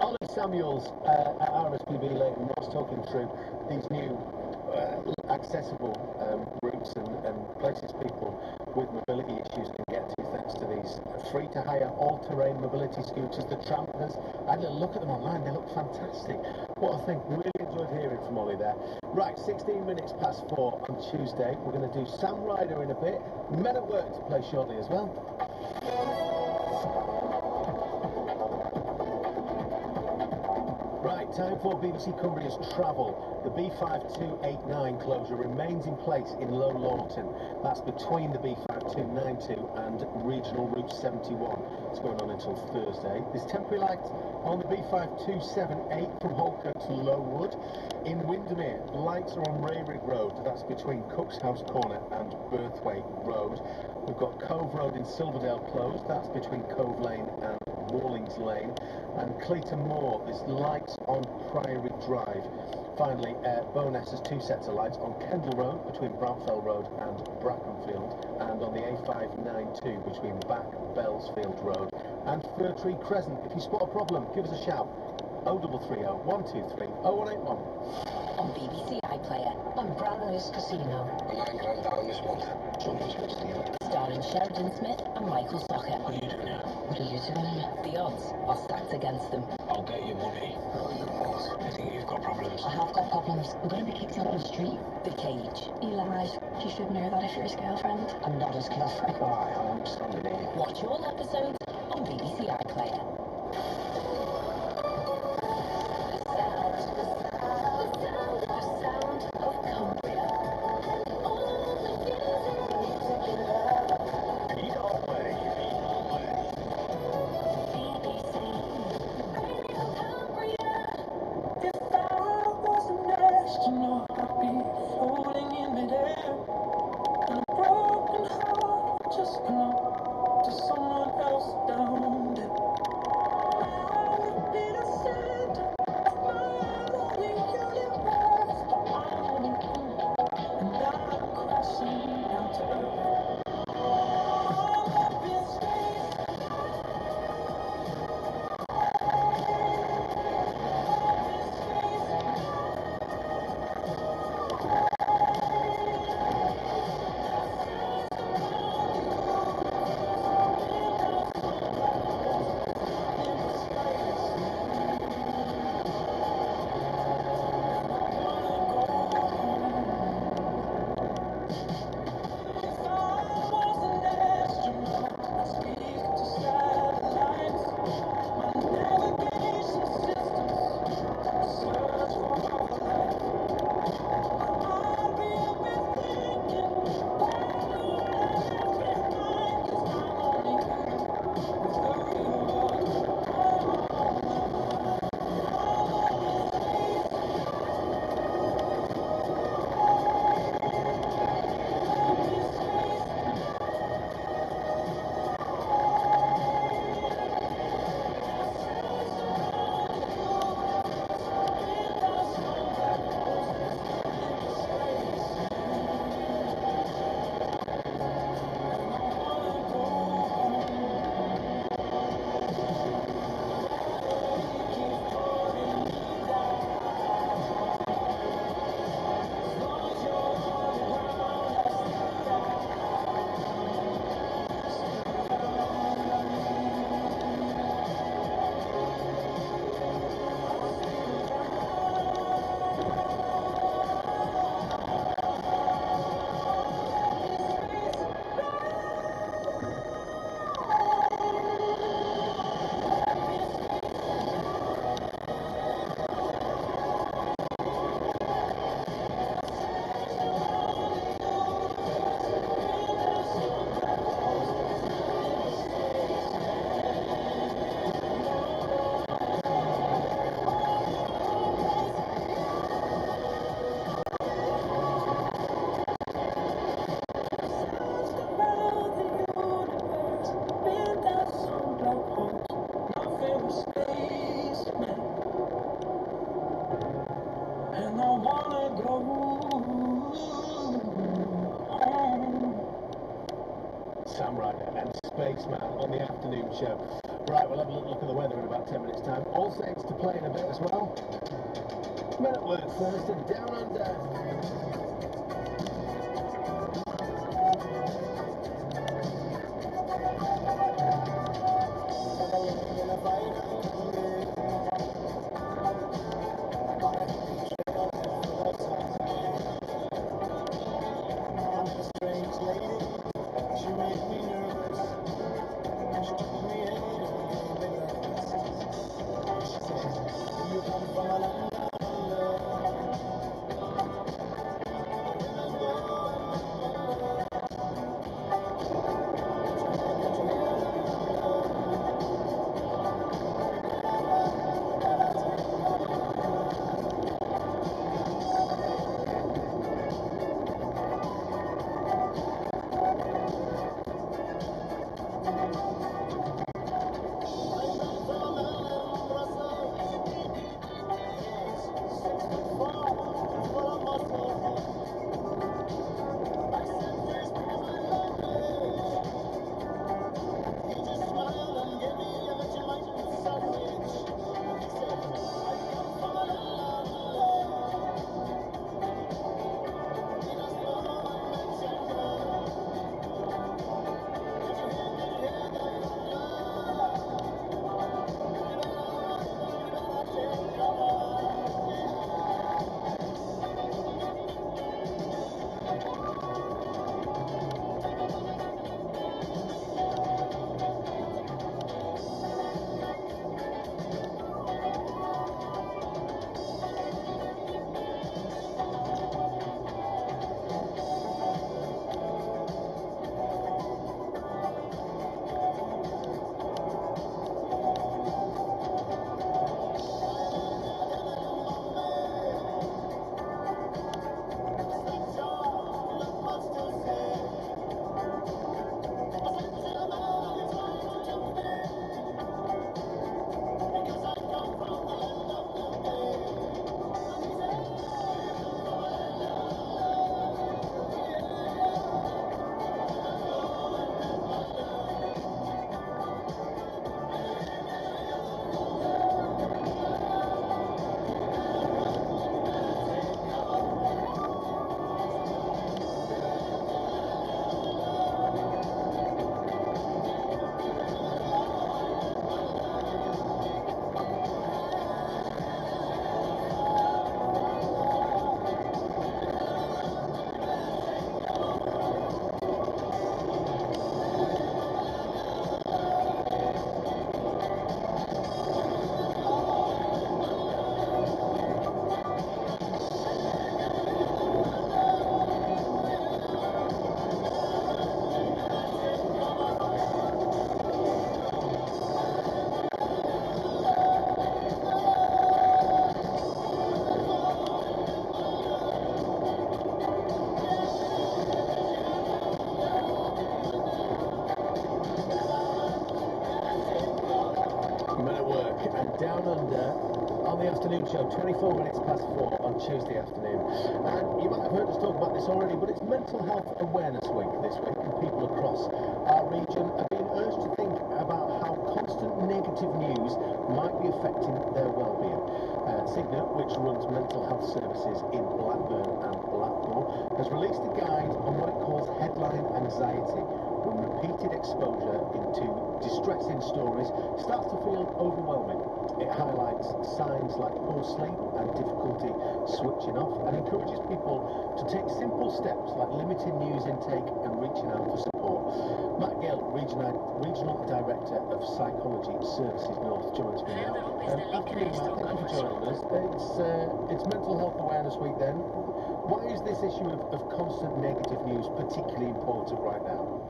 Ollie Samuels at RSPB Leighton Moss talking through these new accessible routes and places people with mobility issues can get to thanks to these free-to-hire all-terrain mobility scooters, the Trampers. I had a look at them online. They look fantastic. What a thing. Really enjoyed hearing from Ollie there. Right, 16 minutes past 4 on Tuesday. We're going to do Sam Ryder in a bit. Men at Work to play shortly as well. Right, time for BBC Cumbria's travel. The B5289 closure remains in place in Low Lawton. That's between the B5292 and Regional Route 71. It's going on until Thursday. There's temporary lights on the B5278 from Holkirk to Lowood. In Windermere, lights are on Rayrig Road. That's between Cook's House Corner and Birthwaite Road. We've got Cove Road in Silverdale closed. That's between Cove Lane and Wallings Lane. And Clayton Moor, there's lights on Priory Drive. Finally, Bowness has 2 sets of lights on Kendall Road between Bramfell Road and Brackenfield, and on the A592 between Back Bellsfield Road and Fir Tree Crescent. If you spot a problem, give us a shout. 0330 123 0181. On BBC iPlayer, on Brownlow's Casino. And I'm going down this month. Something's good to you. Starring Sheridan Smith and Michael Socker. What are you doing now? What are you doing here? The odds are stacked against them. I'll I'll get you money. No, you won't. I think you've got problems. I have got problems. I'm going to be kicked out on the street. The cage. Eli, you should know that if you're his girlfriend. I'm not his girlfriend. Alright, I understand it here. Watch all episodes on BBC iPlayer. The sound of Cumbria. Pete Otway. If I was an astronaut, I'd be floating in midair. And a broken heart would just belong to someone else down there. I would be the center of my lonely universe, but I'm only human, and I'm crashing down to earth. All up in space. And I wanna go home. Sam Ryder and Spaceman on the afternoon show. Right, we'll have a little look at the weather in about 10 minutes' time. All Saints to play in a bit as well. Men at work first and down under. the afternoon show, 24 minutes past 4 on Tuesday afternoon. And you might have heard us talk about this already, but it's Mental Health Awareness Week this week, and people across our region are being urged to think about how constant negative news might be affecting their well-being. Cigna, which runs mental health services in Blackburn and Blackpool, has released a guide on what it calls headline anxiety, when repeated exposure into distressing stories starts to feel overwhelming. It highlights signs like poor sleep and difficulty switching off, and encourages people to take simple steps like limiting news intake and reaching out for support. Matt Gill, Regional Director of Psychology Services North, joins me now. Afternoon, Matt, thank you for joining us. It's Mental Health Awareness Week then. Why is this issue of constant negative news particularly important right now?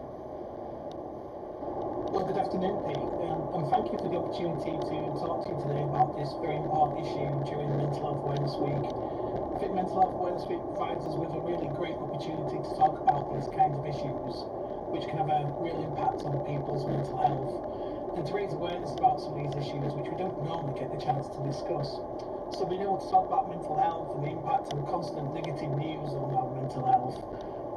Well, good afternoon, Pete, and thank you for the opportunity to talk to you today about this very important issue during Mental Health Awareness Week. I think Mental Health Awareness Week provides us with a really great opportunity to talk about these kinds of issues, which can have a real impact on people's mental health, and to raise awareness about some of these issues which we don't normally get the chance to discuss. So being able to talk about mental health and the impact of constant negative news on our mental health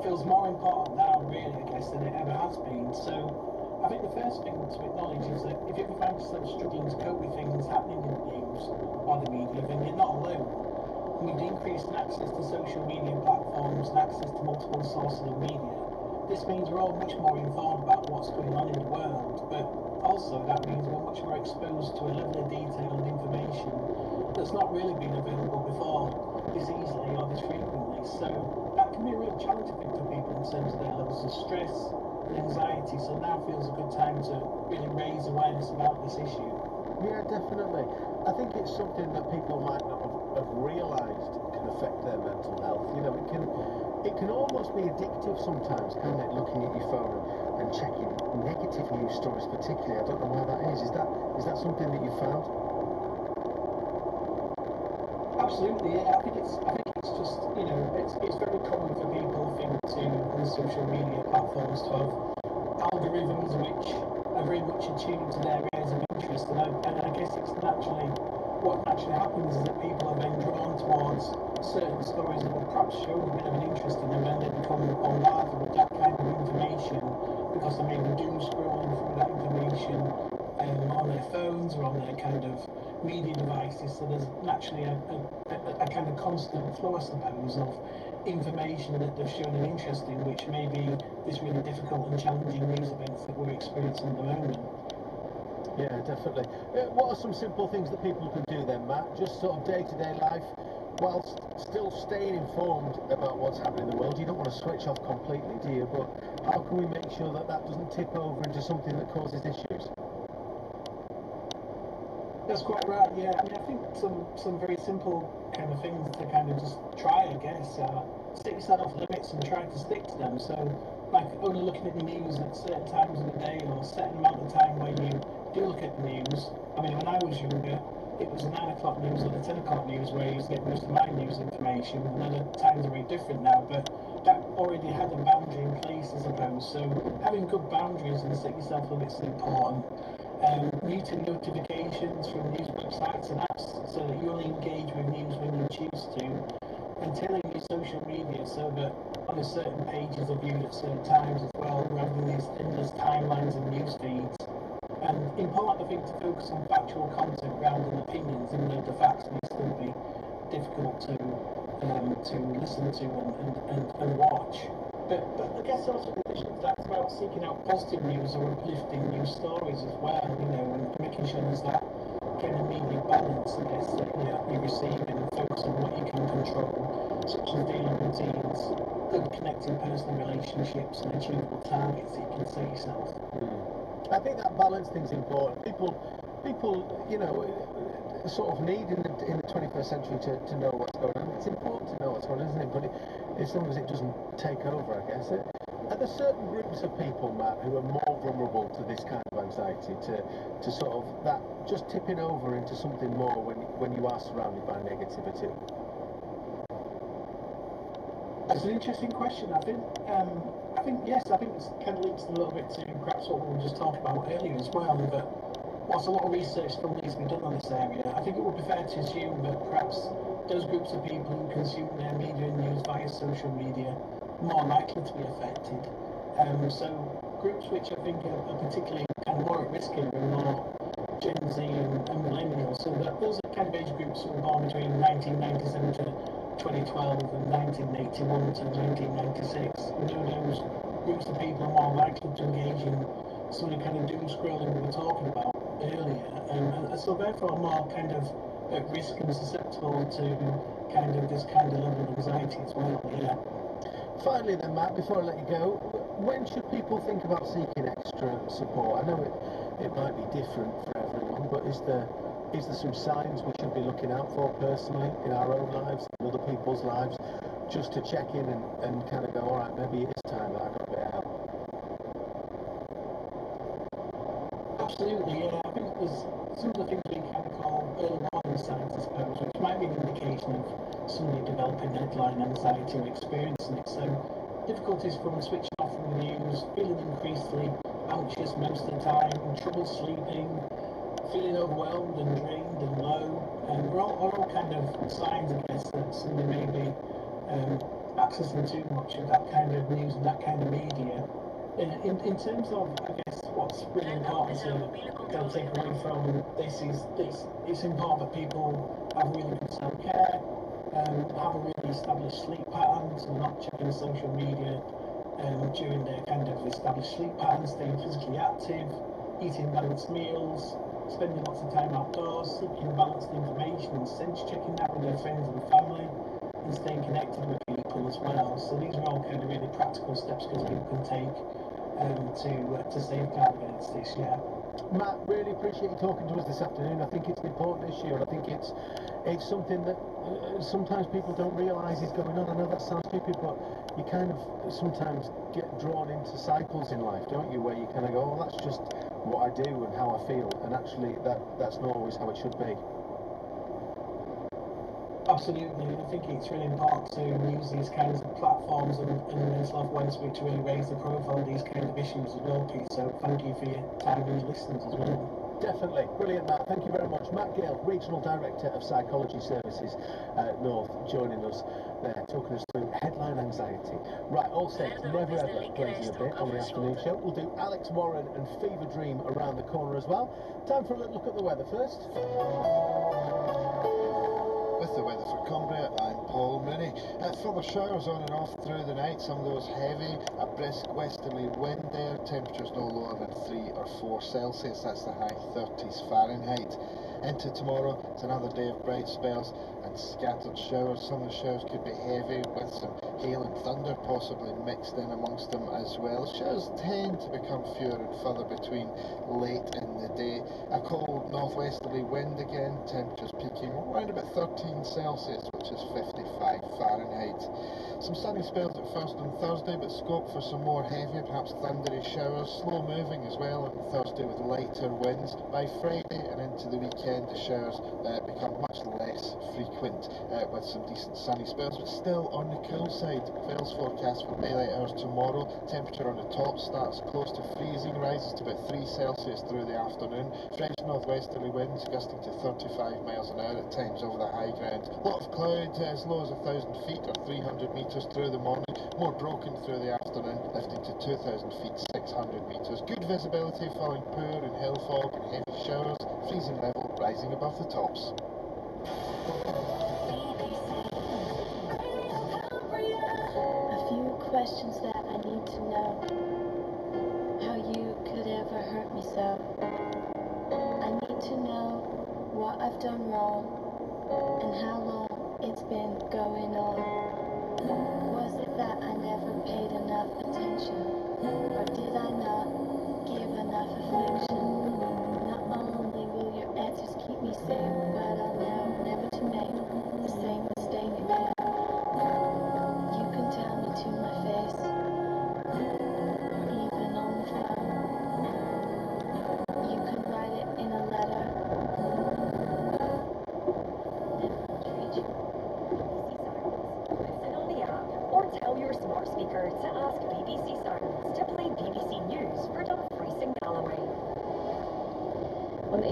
feels more important now, really, I guess, than it ever has been. So I think the first thing to acknowledge is that if you ever find yourself struggling to cope with things happening in the news or the media, then you're not alone. And with the increase in access to social media platforms and access to multiple sources of media, this means we're all much more informed about what's going on in the world, but also that means we're much more exposed to a level of detail and information that's not really been available before this easily or this frequently. So that can be a real challenge, I think, for people in terms of their levels of stress and anxiety. So now feels a good time to really raise awareness about this issue. Yeah, definitely. I think it's something that people might not have realised can affect their mental health. You know, it can almost be addictive sometimes, can't it? Looking at your phone and checking negative news stories, particularly. I don't know why that is. Is that something that you found? Absolutely, yeah. I think it's just, you know, it's very common for people, I think, on social media platforms to have algorithms which are very much attuned to their areas of interest, and I guess it's what naturally happens is that people are then drawn towards certain stories that will perhaps show a bit of an interest in them, and they become bombarded with that kind of information because they're maybe doom scrolling through that information on their phones or on their kind of media devices. So there's naturally a kind of constant flow, I suppose, of information that they've shown an interest in, which may be this really difficult and challenging news events that we're experiencing at the moment. Yeah, definitely. What are some simple things that people can do then, Matt? Just sort of day-to-day life, whilst still staying informed about what's happening in the world. You don't want to switch off completely, do you? But how can we make sure that doesn't tip over into something that causes issues? That's quite right, yeah. I mean, I think some very simple kind of things to kind of just try, I guess. Set yourself limits and try to stick to them. So, like only looking at the news at certain times of the day, or certain amount of time when you do look at the news. I mean, when I was younger, it was the 9 o'clock news or the 10 o'clock news where I used to get most of my news information, and other times are very different now, but that already had a boundary in place, I suppose. So having good boundaries and set yourself limits is important. Muting notifications from news websites and apps so that you only engage with news when you choose to, and tailoring your social media so that only certain pages are viewed at certain times as well, rather than these endless timelines and news feeds. And important, I think, to focus on factual content rather than opinions, even though the facts may still be difficult to listen to and watch. But I guess also in addition to that, it's about seeking out positive news or uplifting news stories as well, you know, and making sure there's that kind of media balance, I guess, that you receive, and focus on what you can control, such as daily routines, good connecting personal relationships, and achievable targets that you can set yourself. I think that balance thing's important. People, you know, sort of need in the 21st century to know what's going on. It's important to know what's going on, isn't it? But as long as it doesn't take over, I guess. Are there certain groups of people, Matt, who are more vulnerable to this kind of anxiety, to sort of that just tipping over into something more when you are surrounded by negativity? That's an interesting question. I think yes. I think it kind of links a little bit to perhaps what we were just talking about earlier as well. But whilst a lot of research still needs to be done on this area, I think it would be fair to assume that perhaps those groups of people who consume their media and news via social media are more likely to be affected. So groups which I think are particularly kind of more at risk here are more Gen Z and millennials. So that those are kind of age groups who were born between 1997 to 2012 and 1981 to 1996. We know those groups of people are more likely to engage in some of the kind of doom scrolling we were talking about earlier, and so therefore more kind of at risk and susceptible to kind of this kind of level of anxiety as well. Yeah. Finally then, Matt, before I let you go, when should people think about seeking extra support? I know it might be different for everyone, but is there some signs we should be looking out for personally in our own lives, in other people's lives, just to check in and kind of go, all right, maybe it is time that I got a bit of help? Absolutely, yeah. I think there's some of the things we kind of call early warning signs, I suppose, which might be an indication of somebody developing headline anxiety or experiencing it. So difficulties from switching off from the news, feeling increasingly anxious most of the time, trouble sleeping, feeling overwhelmed and drained and low, and are all kind of signs, I guess, that somebody may be accessing too much of that kind of news and that kind of media. In terms of, I guess, what's really important to take away from this is it's important that people have really good self-care, have a really established sleep pattern, so not checking social media during their kind of established sleep pattern, staying physically active, eating balanced meals, spending lots of time outdoors, seeking balanced information and sense checking that with their friends and family, and staying connected with people as well. So these are all kind of really practical steps that people can take to safeguard against this. Yeah. Matt, really appreciate you talking to us this afternoon. I think it's an important issue, and I think it's something that sometimes people don't realise is going on. I know that sounds stupid, but you kind of sometimes get drawn into cycles in life, don't you, where you kind of go, oh, that's just what I do and how I feel, and actually that's not always how it should be. Absolutely, I think it's really important to use these kinds of platforms and mental health Wednesday to really raise the profile of these kind of issues as well, Pete. So thank you for your time and your listeners as well. Definitely. Brilliant, Matt. Thank you very much. Matt Gill, Regional Director of Psychology Services North, joining us there, talking us through headline anxiety. Right, all set. Never ever plays in a bit on the afternoon show. We'll do Alex Warren and Fever Dream around the corner as well. Time for a little look at the weather first. With the weather for Cumbria, I'm Paul Mooney. Further showers on and off through the night, some of those heavy, a brisk westerly wind there, temperatures no lower than 3 or 4 Celsius, that's the high 30s Fahrenheit. Into tomorrow, it's another day of bright spells and scattered showers. Some of the showers could be heavy with some hail and thunder possibly mixed in amongst them as well. Showers tend to become fewer and further between late in the day. A cold northwesterly wind again, temperatures peaking around about 13 Celsius, which is 55 Fahrenheit. Some sunny spells at first on Thursday, but scope for some more heavy, perhaps thundery showers. Slow moving as well on Thursday with lighter winds. By Friday and into the weekend, the showers become much less frequent with some decent sunny spells, but still on the cool side. Vels forecast for daylight hours tomorrow. Temperature on the top starts close to freezing, rises to about 3 Celsius through the afternoon. Fresh northwesterly winds gusting to 35 miles an hour at times over the high ground. A lot of cloud as low as 1,000 feet or 300 metres through the morning. More broken through the afternoon, lifting to 2,000 feet, 600 metres. Good visibility following poor and hill fog and heavy showers. Freezing level rising above the tops. A few questions that I need to know. How you could ever hurt me so. I need to know what I've done wrong and how long it's been going on. Was it that I never paid enough attention, or did I not give enough affection? Not only will your answers keep me safe, but I'll know never to make the same mistake again. You can tell me to my face, or even on the phone. You can write it in a letter. Never treat you. Listen on the app, or tell your smart speaker to ask BBC Sirens.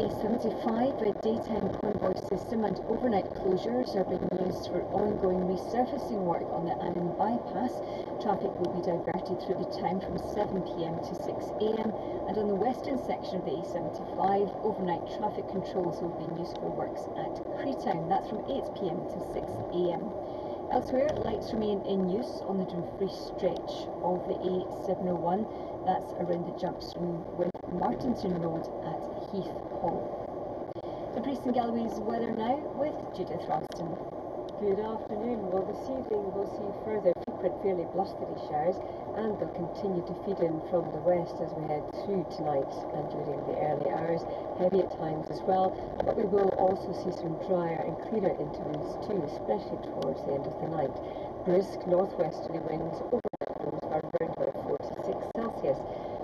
A75, a daytime convoy system and overnight closures are being used for ongoing resurfacing work on the Annan bypass. Traffic will be diverted through the town from 7 p.m. to 6 a.m. and on the western section of the A75, overnight traffic controls will be used for works at Creetown. That's from 8 p.m. to 6 a.m. Elsewhere, lights remain in use on the Dumfries stretch of the A701. That's around the junction with Martinson Road at Heath Hall. Dumfries and Galloway's weather now with Judith Ralston. Good afternoon. Well, this evening we'll see further frequent, fairly blustery showers, and they'll continue to feed in from the west as we head through tonight and during the early hours. Heavy at times as well, but we will also see some drier and clearer intervals too, especially towards the end of the night. Brisk northwesterly winds overnight lows are around about 4 to 6 Celsius.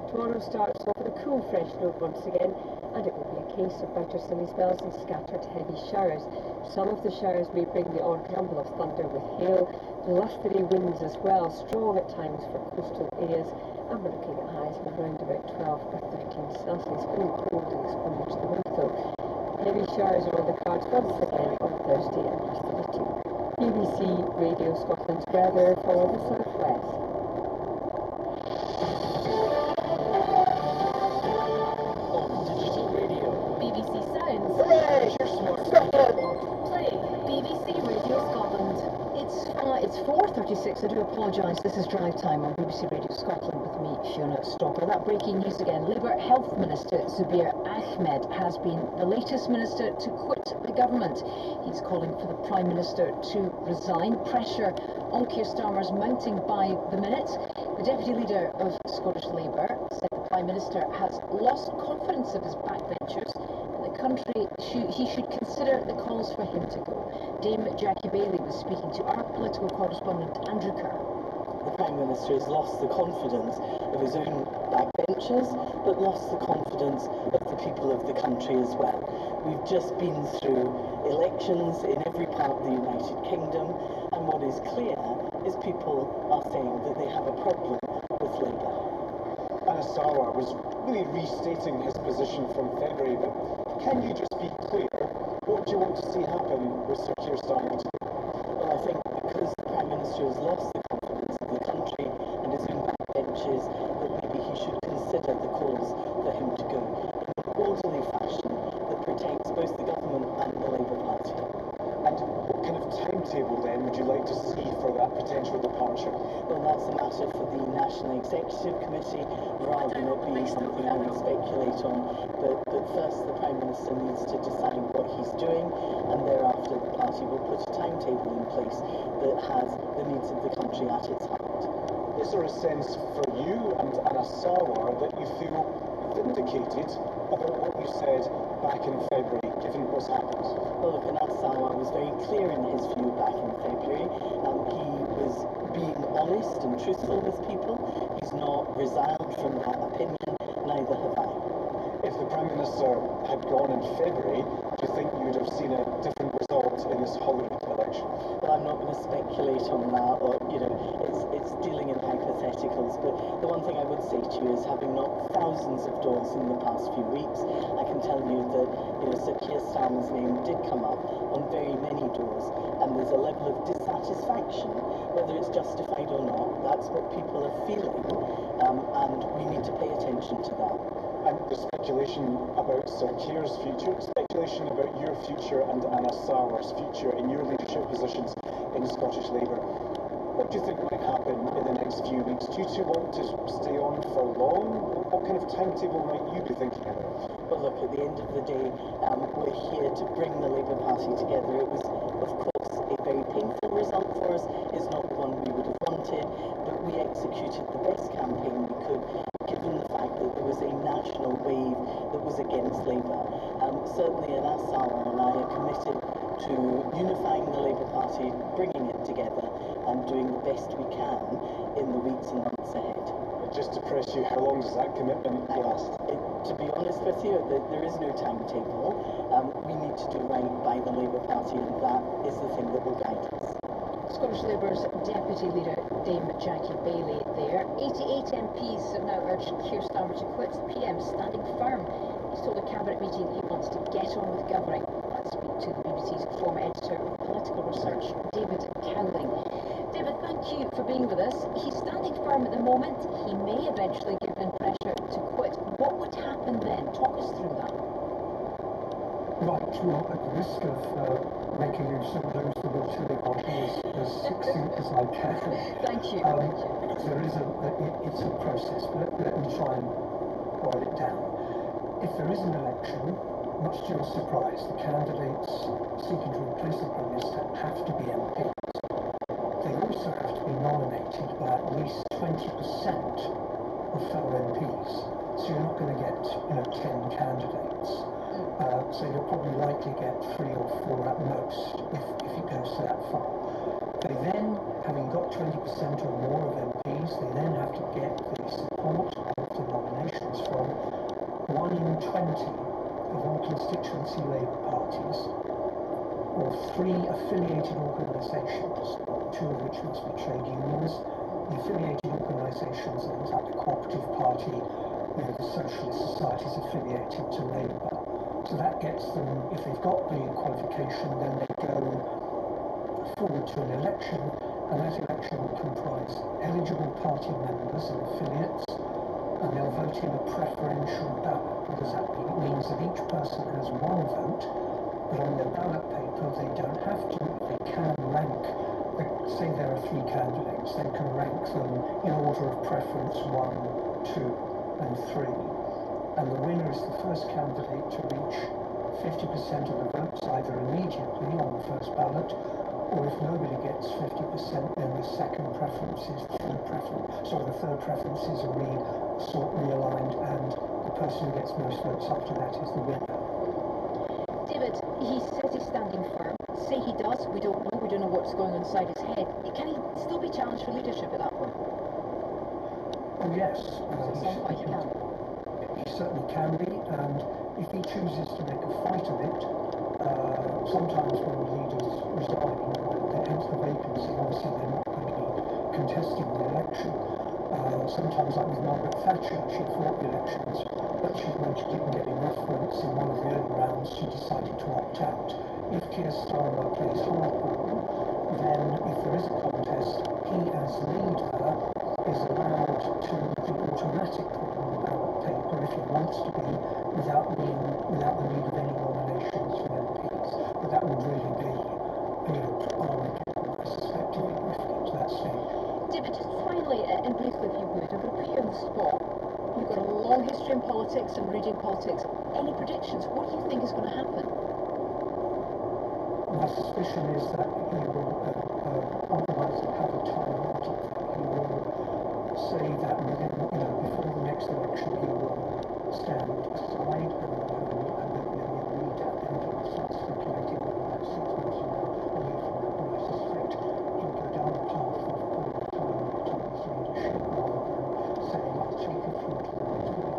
Tomorrow starts off with a cool, fresh note once again, and it will be a case of brighter sunny spells and scattered heavy showers. Some of the showers may bring the odd rumble of thunder with hail, blustery winds as well, strong at times for coastal areas, and we're looking at highs of around about 12 or 13 Celsius. Very cold exposure to the wind though. Heavy showers are on the cards once again on Thursday and yesterday too. BBC Radio Scotland's weather for the southwest. BBC Sounds. Hooray! Scotland! Play BBC Radio Scotland. It's 4:36. I do apologise. This is Drive Time on BBC Radio Scotland with me, Fiona Stopper. That breaking news again. Labour Health Minister Zubair Ahmed has been the latest minister to quit the government. He's calling for the Prime Minister to resign. Pressure on Keir Starmer's mounting by the minute. The Deputy Leader of Scottish Labour said the Prime Minister has lost confidence of his backbenchers. The country, he should consider the calls for him to go. Dame Jackie Bailey was speaking to our political correspondent Andrew Kerr. The Prime Minister has lost the confidence of his own backbenchers, but lost the confidence of the people of the country as well. We've just been through elections in every part of the United Kingdom, and what is clear is people are saying that they have a problem with Labour. Anasawa was really restating his position from February, but can you just be clear? What do you want to see happen with Sir Keir Starmer today? Well, I think because the Prime Minister has lost the confidence of the country and his own backbenchers, that maybe he should consider the calls for him to go in an orderly fashion that protects both the government and the Labour Party. And what kind of timetable then would you like to see for that potential departure? Well, that's a matter for the National Executive Committee, rather than it being something I would speculate on. But first, the Prime Minister needs to decide what he's doing, and thereafter the party will put a timetable in place that has the needs of the country at its heart. Is there a sense for you and Anasawa that you feel vindicated about what you said back in February, given what's happened? Well, look, Anasawa was very clear in his view back in February. He was being honest and truthful with people. He's not resigned from that opinion, neither have I. If the Prime Minister had gone in February, do you think you would have seen a different result in this Holyrood election? Well, I'm not going to speculate on that, or, it's dealing in hypotheticals, but the one thing I would say to you is, having knocked thousands of doors in the past few weeks, I can tell you that, Sir Keir Starmer's name did come up on very many doors, and there's a level of dissatisfaction, whether it's justified or not. That's what people are feeling, and we need to pay attention to that. And the speculation about Sir Keir's future, speculation about your future and Anasawa's future in your leadership positions in Scottish Labour. What do you think might happen in the next few weeks? Do you two want to stay on for long? What kind of timetable might you be thinking about? Well, look, at the end of the day, we're here to bring the Labour Party together. It was, of course, a very painful result for us. It's not the one we would have wanted, but we executed the best campaign we could, given the fact that there was a national wave that was against Labour. Certainly Anasawa and I are committed to unifying the Labour Party, bringing it together, and doing the best we can in the weeks and months ahead. Just to press you, how long does that commitment last? To be honest with you, there is no timetable. We need to do right by the Labour Party, and that is the thing that will guide us. Scottish Labour's Deputy Leader, Dame Jackie Bailey there. 88 MPs have now urged Keir Starmer to quit. PM standing firm He's told a cabinet meeting that he wants to get on with governing. Let's speak to the BBC's former editor of political research, David Cowling. David, thank you for being with us. He's standing firm at the moment. He may eventually give in pressure to quit. What would happen then? Talk us through that. Right, well, at the risk of making you sort of lose the will to live, I'll be as succinct as I can. Thank you. There is it's a process, but let me try and boil it down. If there is an election, much to your surprise, the candidates seeking to replace the Prime Minister have to be MPs. They also have to be nominated by at least 20% of fellow MPs. So you're not going to get, 10 candidates. So you'll probably likely get 3 or 4 at most if it goes to that far. They then, having got 20% or more of MPs, they then have to get the support of the nominations from 1 in 20 of all constituency Labour parties, or 3 affiliated organisations, 2 of which must be trade unions. The affiliated organisations, things like the Cooperative Party, the Socialist Societies affiliated to Labour. So that gets them, if they've got the qualification, then they go forward to an election, and that election will comprise eligible party members and affiliates, and they'll vote in a preferential ballot. What does that mean? It means that each person has 1 vote, but on their ballot paper they don't have to. They can rank, say there are 3 candidates, they can rank them in order of preference 1, 2 and 3. And the winner is the first candidate to reach 50% of the votes, either immediately on the first ballot, or if nobody gets 50%, then the second preference is the third preference. So the third preference is realigned, and the person who gets most votes after that is the winner. David, he says he's standing firm. Say he does, we don't know. We don't know what's going on inside his head. Can he still be challenged for leadership at that point? Oh yes. He certainly can be, and if he chooses to make a fight of it, sometimes when leaders resign, hence the vacancy, obviously they're not going to be contesting the election. Sometimes, like with Margaret Thatcher, she fought the elections, but when she didn't get enough votes in one of the early rounds, she decided to opt out. If Keir Starmer plays hardball, then if there is a contest, he as leader is allowed to be automatic on the ballot paper if he wants to be, without the need of any nominations from MPs. But that would really be, Armageddon, I suspect, if we get to that stage. David, just finally, and briefly if you would, I'm going to put you on the spot. You've got a long history in politics and reading politics. Any predictions? What do you think is going to happen? My suspicion is that he will otherwise have a time limit. He will say that within, before the next election, he will stand aside and then he'll lead, and he'll start speculating whether that's 6 months from now, a year from now. But I suspect he'll go down the path of putting a time limit on his leadership rather than saying, I'll take you through to the next election.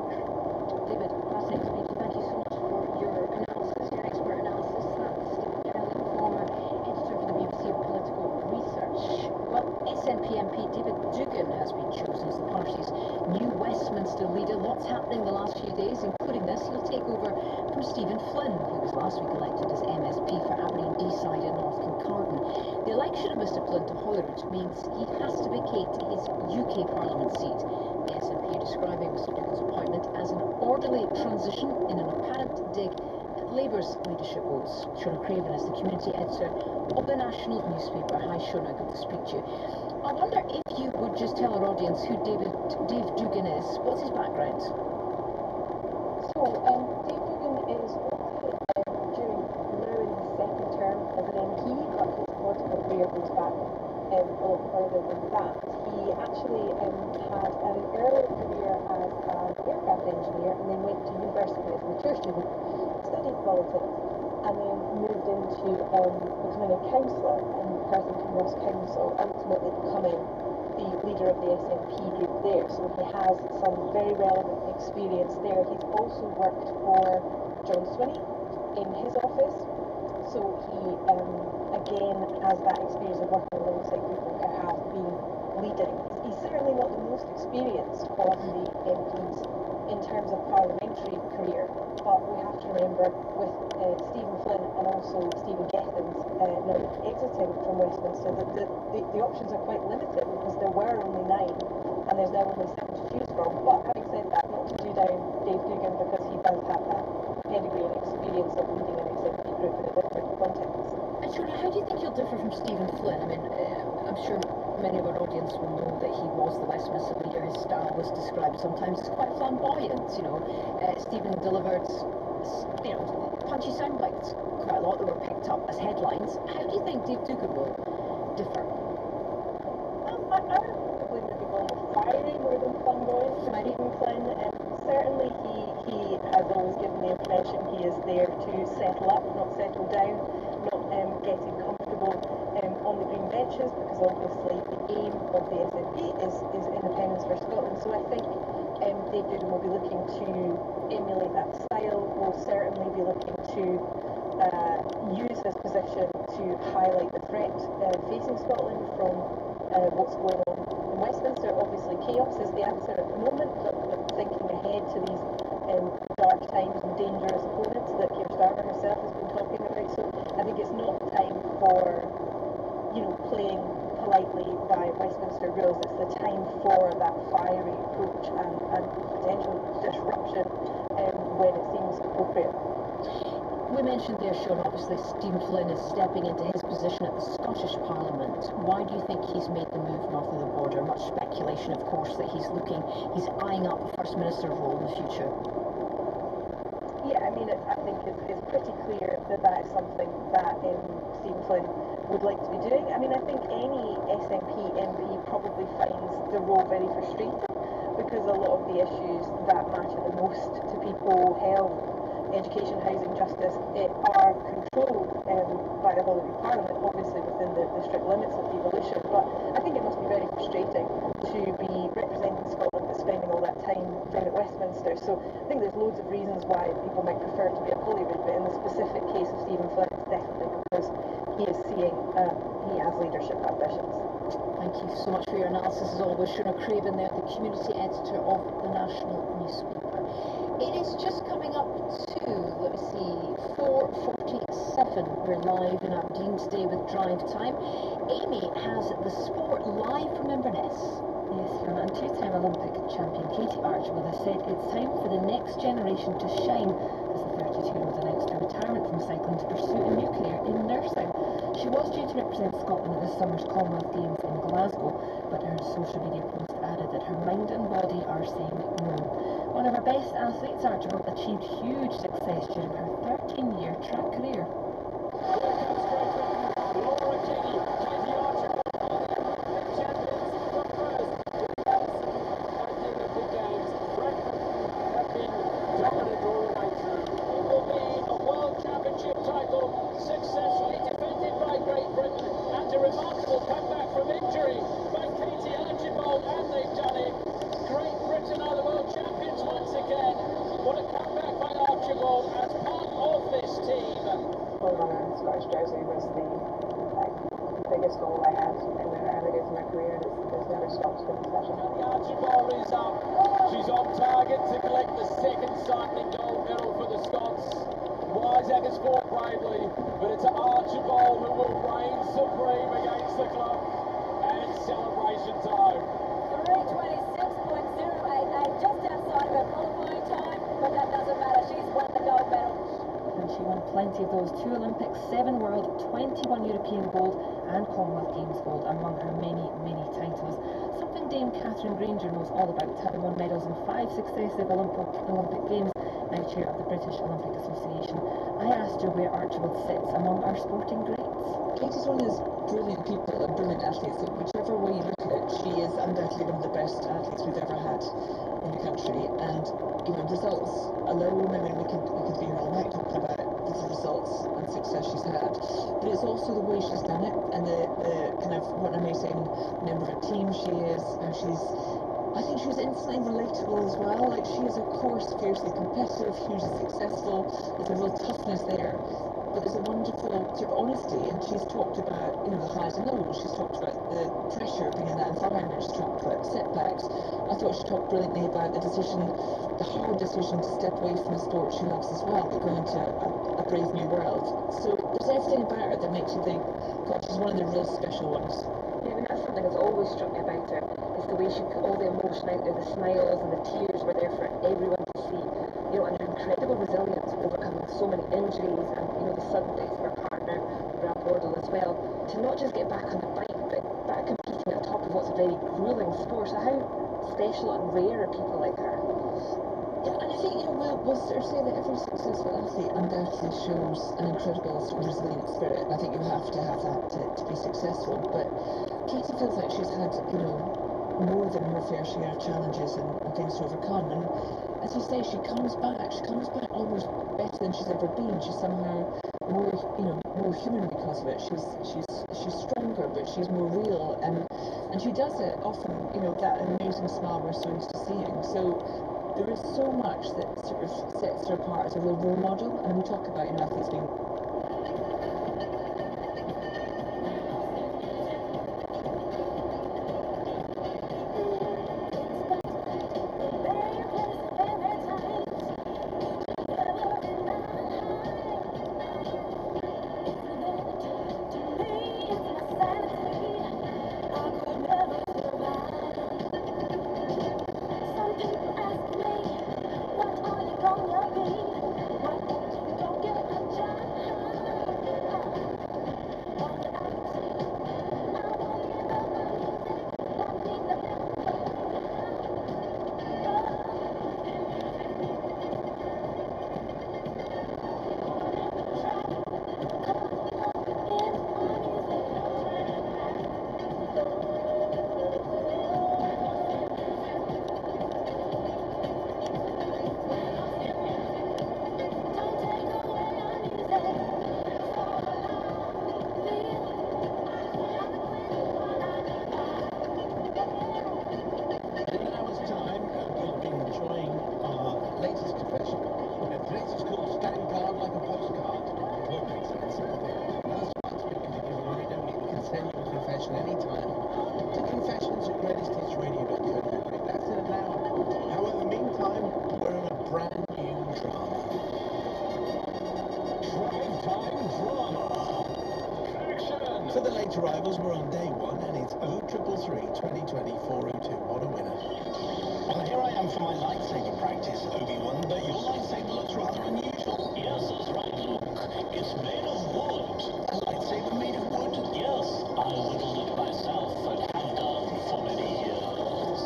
David, fascinating to meet you. Thank you so much for your analysis, your expert analysis. That's David Cowling, former editor for the BBC of Political Research. Well, SNP MP David Duggan has been chosen as the party's new Westminster leader. Lots happening the last few days, including this. He'll take over from Stephen Flynn, who was last week elected as MSP for Aberdeen, Deeside and North Kincardine. The election of Mr Flynn to Holyrood means he has to vacate his UK Parliament seat. The SNP are describing Mr Duggan's appointment as an orderly transition in an apparent dig at Labour's leadership woes. Shona Craven is the community editor of the national newspaper. Hi Shona, good to speak to you. I wonder if you would just tell our audience who Dave Duggan is. What's his background? So, Dave Duggan is during now in his 2nd term as an MP, but his political career goes back a lot further than that. He actually had an earlier career as an aircraft engineer and then went to university as a mature student, studied politics, and then moved into becoming a councillor in Perth and Kinross Council, ultimately becoming the leader of the SNP group there. So he has some very relevant experience there. He's also worked for John Swinney in his office, so he again has that experience of working alongside people who have been leading. He's certainly not the most experienced of the MPs in terms of parliamentary commentary career, but we have to remember with Stephen Flynn and also Stephen Gethin's now exiting from Westminster that the options are quite limited because there were only 9 and there's now only 7 to choose from. But having said that, not to do down Dave Dugan because he does have that pedigree and experience of leading an SNP group in a different context. And Shona, how do you think he'll differ from Stephen Flynn? I mean, I'm sure many of our audience will know that he was the Westminster leader. His style was described sometimes as quite flamboyant, you know. Stephen delivered, you know, punchy sound bites quite a lot that were picked up as headlines. How do you think Dave Dugan will differ? I would probably maybe go with fiery more than flamboyant to Stephen Flynn. Certainly he has always given the impression he is there to settle up, not settle down, not getting comfortable on the green benches, because obviously the aim of the SNP is independence for Scotland. So I think Dave Dugan will be looking to emulate that style, will certainly be looking to use his position to highlight the threat facing Scotland from what's going on in Westminster. Obviously chaos is the answer at the moment, but thinking ahead to these dark times and dangerous opponents that Keir Starmer herself has been talking about. So I think it's not time for, you know, playing politely by Westminster rules. It's the time for that fiery approach and potential disruption when it seems appropriate. We mentioned there, Sean, obviously Stephen Flynn is stepping into his position at the Scottish Parliament. Why do you think he's made the move north of the border? Much speculation, of course, that he's eyeing up the First Minister role in the future. Yeah, I mean, I think it's pretty clear that is something that Stephen Flynn would like to be doing. I mean, I think any SNP MP probably finds the role very frustrating because a lot of the issues that matter the most to people, health, education, housing, justice, are controlled by the Holyrood Parliament, obviously within the strict limits of devolution. But I think it must be very frustrating to be representing Scotland but spending all that time down at Westminster. So I think there's loads of reasons why people might prefer to be at Holyrood, but in the specific case of Stephen Flynn, it's definitely because he is seeing he has leadership ambitions. Thank you so much for your analysis as always. Shona Craven there, the community editor of the National newspaper. It is just coming up to, let me see, 4:47. We're live in Aberdeen today with Drive Time. Amy has the sport live from Inverness. Yes, Fiona, and 2-time Olympic champion Katie Archibald has said it's time for the next generation to shine as the 32-year-old announced her retirement from cycling to pursue a new career in nursing. She was due to represent Scotland at this summer's Commonwealth Games in Glasgow, but her social media post added that her mind and body are saying no. One of her best athletes, Archibald, achieved huge success during her 13-year track career. Successfully defended by Great Britain and a remarkable comeback from injury by Katie Archibald, and they've done it. Great Britain are the world champions once again. What a comeback by Archibald as part of this team. Pulling on a Scottish jersey was the biggest goal I had in the early days of my career, and it's never stopped being special. Archibald is up. She's on target to collect the second cycling gold medal for the Scots. Wiseacre has fought bravely, but it's Archibald who will reign supreme against the clock, and it's celebration time. 3:26.088, just outside of her qualifying time, but that doesn't matter, she's won the gold medal. And she won plenty of those: 2 Olympics, 7 World, 21 European gold and Commonwealth Games gold among her many, many titles. Something Dame Catherine Granger knows all about, having won medals in 5 successive Olympic Games, now chair of the British Olympic Association. I asked her where Archibald sits among our sporting greats. Katie's one of those brilliant people and brilliant athletes that whichever way you look at it, she is undoubtedly one of the best athletes we've ever had in the country. And, you know, results alone, I mean, we could be here all night talking about the results and success she's had. But it's also the way she's done it and the kind of what an amazing member of a team she is. And I think she was instantly relatable as well. Like, she is, of course, fiercely competitive, hugely successful. There's a real toughness there, but there's a wonderful sort of honesty. And she's talked about, you know, the highs and lows. She's talked about the pressure of being in that environment. She's talked about setbacks. I thought she talked brilliantly about the decision, the hard decision to step away from the sport she loves as well, but go into a brave new world. So there's everything about her that makes you think, God, she's one of the real special ones. Yeah, I mean, that's something that's always struck me about her, is the way she put all the emotion out there, the smiles and the tears were there for everyone to see. You know, and her incredible resilience, overcoming so many injuries and, you know, the sudden death of her partner, Rob Wardle as well, to not just get back on the bike, but back competing at the top of what's a very gruelling sport. So how special and rare are people like her? Yeah, and I think, you know, we'll sort of say that every successful athlete undoubtedly shows an incredible sort of resilient spirit. I think you have to have that to be successful. But Katie feels like she's had, you know, more than her fair share of challenges and things to overcome. And as you say, she comes back almost better than she's ever been. She's somehow more, you know, more human because of it. She's stronger, but she's more real, and she does it often, you know, that amazing smile we're so used to seeing. So there is so much that sort of sets her apart as a real role model, and we talk about, you know, athletes being For the late arrivals, we're on day one, and it's 0333 2020 402. What a winner. Well, here I am for my lightsaber practice, Obi-Wan, but your lightsaber looks rather unusual. Yes, that's right, Luke. It's made of wood. A lightsaber made of wood? Yes, I whittled it myself and have done for many years.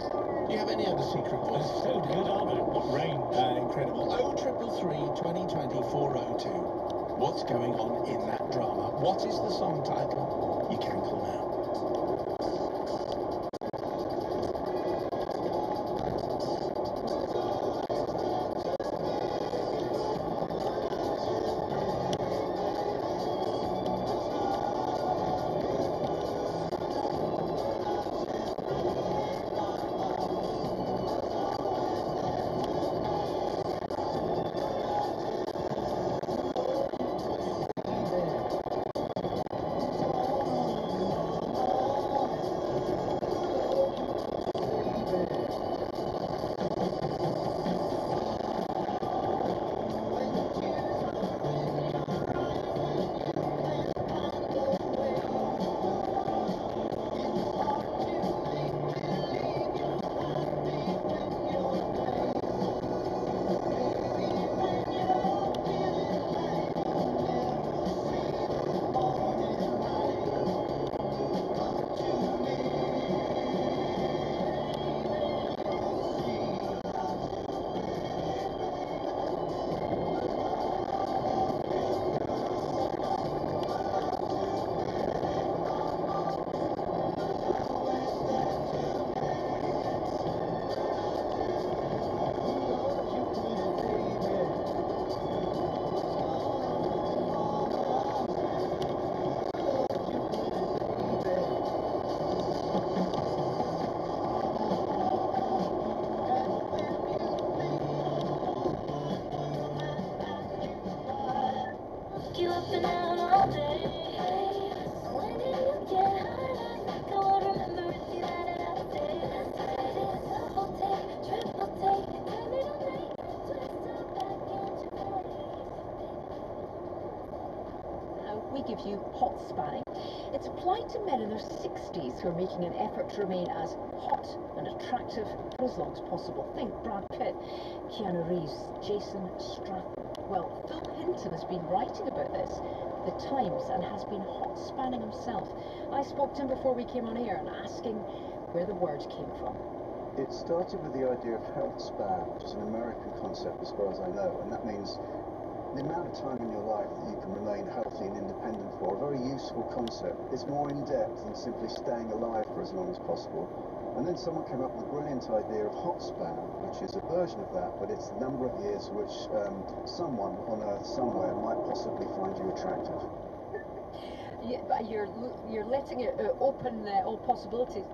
Do you have any other secret voice? So good, Albert. What range? Incredible. 0333 2020 402. What's going on in that drama? What is the song title? You can call now. been out all day. When did you get high? I won't remember if you had it out day. Double take, triple take, turn it on me, twist up back into We give you hot spanning. It's applied to men in their 60s who are making an effort to remain as hot and attractive for as long as possible. Think Brad Pitt, Keanu Reeves, Jason Statham. Well, Phil Hinton has been writing about this, The Times, and has been hot spanning himself. I spoke to him before we came on air and asking where the word came from. It started with the idea of health span, which is an American concept as far as I know, and that means the amount of time in your life that you can remain healthy and independent for. A very useful concept. It's more in-depth than simply staying alive for as long as possible. And then someone came up with a brilliant idea of hot span, which is a version of that, but it's the number of years which someone on Earth somewhere might possibly find you attractive. Yeah, but you're letting it open all possibilities.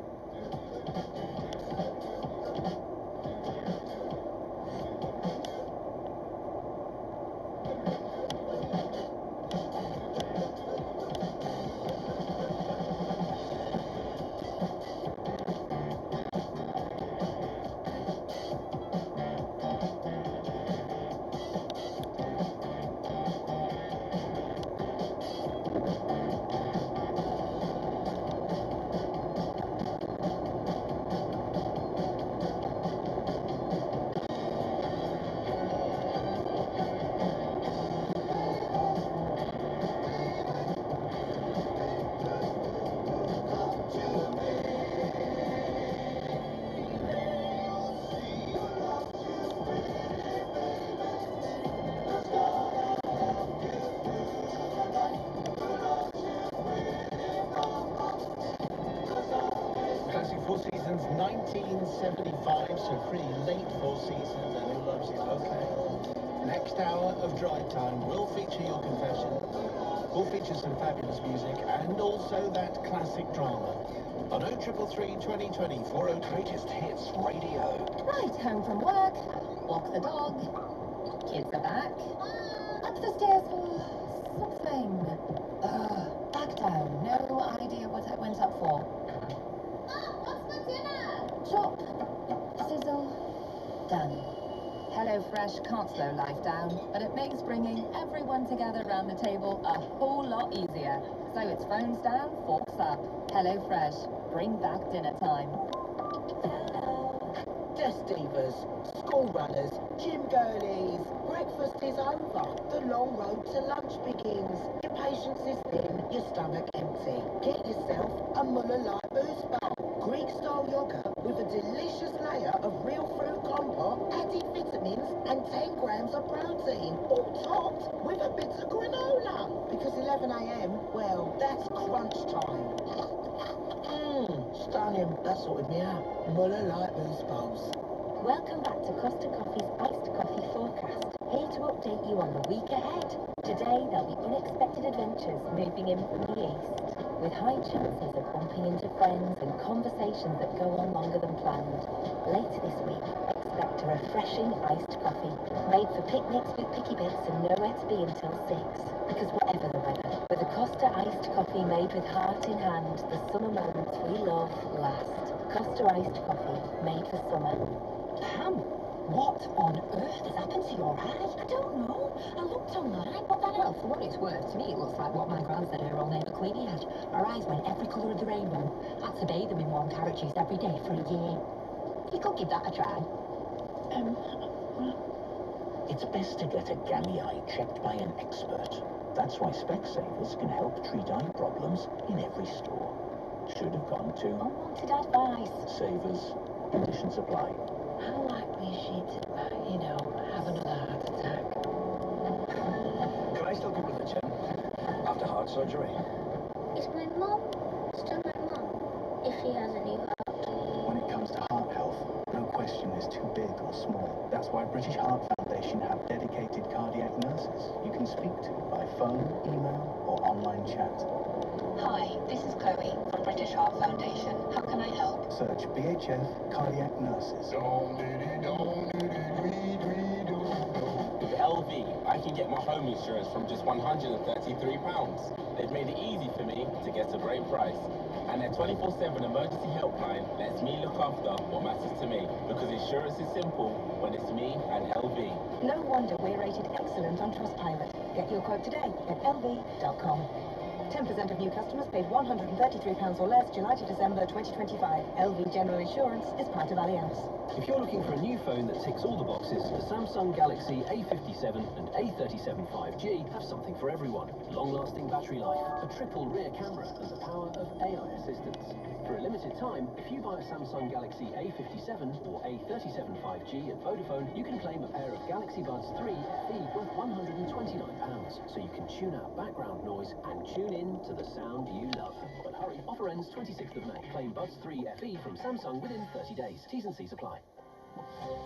Classic Four Seasons 1975, so pretty late Four Seasons, and Who Loves You? Okay. Next hour of drive time will feature your confession, will feature some fabulous music, and also that classic drama. On 0333 2020 40 Greatest Hits Radio. Right, home from work, walk the dog, kids are back, up the stairs for something. Back down, no idea what I went up for. What's for dinner? Chop, sizzle, done. HelloFresh can't slow life down, but it makes bringing everyone together around the table a whole lot easier. So it's phones down, forks up. HelloFresh, bring back dinner time. Desk divas, school runners, gym girlies. Breakfast is over. The long road to lunch begins. Your patience is thin, your stomach empty. Get yourself a Muller Light Boost Bar. Greek-style yogurt with a delicious layer of real fruit compote, added vitamins and 10 grams of protein, all topped with a bit of granola. Because 11 a.m, well, that's crunch time. Stunning. That sorted me out. Muller Light Boost Bowls. Welcome back to Costa Coffee's Iced Coffee Forecast. Here to update you on the week ahead. Today there'll be unexpected adventures moving in from the east, with high chances of bumping into friends and conversations that go on longer than planned. Later this week, expect a refreshing iced coffee, made for picnics with picky bits and nowhere to be until 6. Because whatever the weather, with a Costa iced coffee made with heart in hand, the summer moments we love last. Costa iced coffee, made for summer. Pam, what on earth has happened to your eye? I don't know. I looked online, but then, well, for what it's worth, to me it looks like what my granddad, her old neighbour Queenie, had. Her eyes went every colour of the rainbow. Had to bathe them in warm carrot juice every day for a year. You could give that a try. It's best to get a gammy eye checked by an expert. That's why Specsavers can help treat eye problems in every store. Should have gone to Unwanted advice. Savers. Conditions apply. How likely is she to, have another heart attack? Can I still give her the gym after heart surgery? Is my mum still my mum if she has a new heart? When it comes to heart health, no question is too big or small. That's why British Heart Foundation have dedicated cardiac nurses you can speak to by phone, email, or online chat. Hi, this is Chloe from British Heart Foundation. How can I help? Search BHF Cardiac Nurses. With LV, I can get get my home insurance from just £133. They've made it easy for me to get a great price. And their 24/7 emergency helpline lets me look after what matters to me, because insurance is simple when it's me and LV. No wonder we're rated excellent on Trustpilot. Get your quote today at lv.com. 10% of new customers paid £133 or less July to December 2025. LV General Insurance is part of Allianz. If you're looking for a new phone that ticks all the boxes, the Samsung Galaxy A57 and A37 5G have something for everyone. Long-lasting battery life, a triple rear camera, and the power of AI assistance. For a limited time, if you buy a Samsung Galaxy A57 or A37 5G at Vodafone, you can claim a pair of Galaxy Buds 3 FE worth £129, so you can tune out background noise and tune in to the sound you love. But hurry, offer ends 26th of May. Claim Buds 3 FE from Samsung within 30 days. T's and C's apply.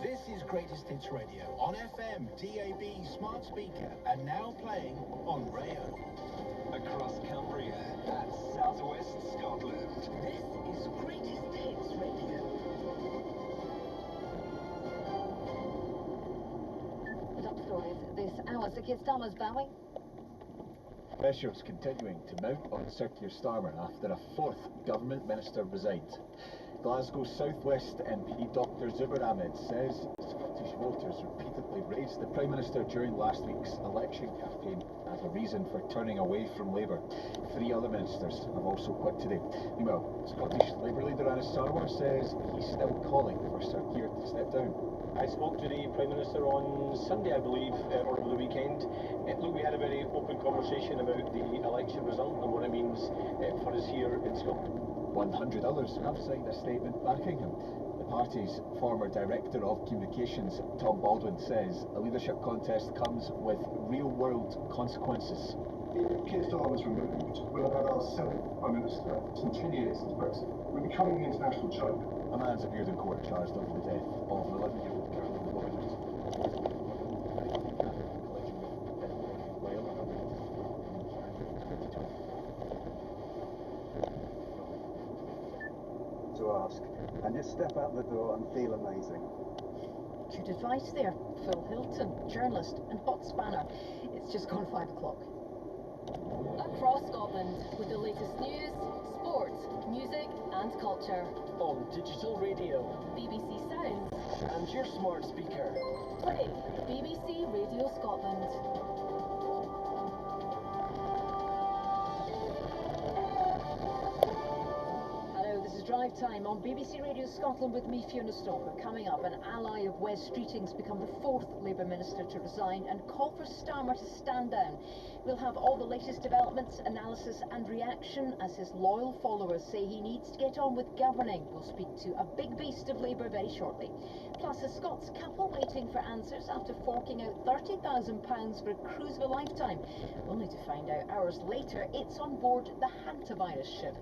This is Greatest Hits Radio on FM, DAB, smart speaker, and now playing on Rayo. Across Cumbria and southwest Scotland. This is Greatest Hits Radio. Top stories this hour. Sir Keir Starmer's bowing. Pressures continuing to mount on Sir Keir Starmer after a fourth government minister resigned. Glasgow South West MP Dr Zubair Ahmed says Scottish voters repeatedly raised the Prime Minister during last week's election campaign as a reason for turning away from Labour. 3 other ministers have also quit today. Meanwhile, Scottish Labour leader Anas Sarwar says he's still calling for Sir Keir to step down. I spoke to the Prime Minister on Sunday, I believe, or over the weekend. Look, we had a very open conversation about the election result and what it means for us here in Scotland. 100 others have signed a statement backing him. The party's former Director of Communications, Tom Baldwin, says a leadership contest comes with real-world consequences. If Keir Starmer was removed, we'll have had our 7th Prime Minister in 10 years since Brexit. We're becoming an international joke. A man's appeared in court charged over the death of 11-year-old Caroline Boyders. To ask, and just step out the door and feel amazing. Good advice there. Phil Hilton, journalist and hot spanner. It's just gone 5 o'clock. Across Scotland with the latest news, sport, music and culture. On digital radio, BBC Sounds, and your smart speaker. Play BBC Radio Scotland. Drive Time on BBC Radio Scotland with me, Fiona Stoker. Coming up, an ally of Wes Streeting's become the 4th Labour Minister to resign and call for Starmer to stand down. We'll have all the latest developments, analysis and reaction as his loyal followers say he needs to get on with governing. We'll speak to a big beast of Labour very shortly. Plus, a Scots couple waiting for answers after forking out £30,000 for a cruise of a lifetime, only to find out hours later it's on board the hantavirus ship.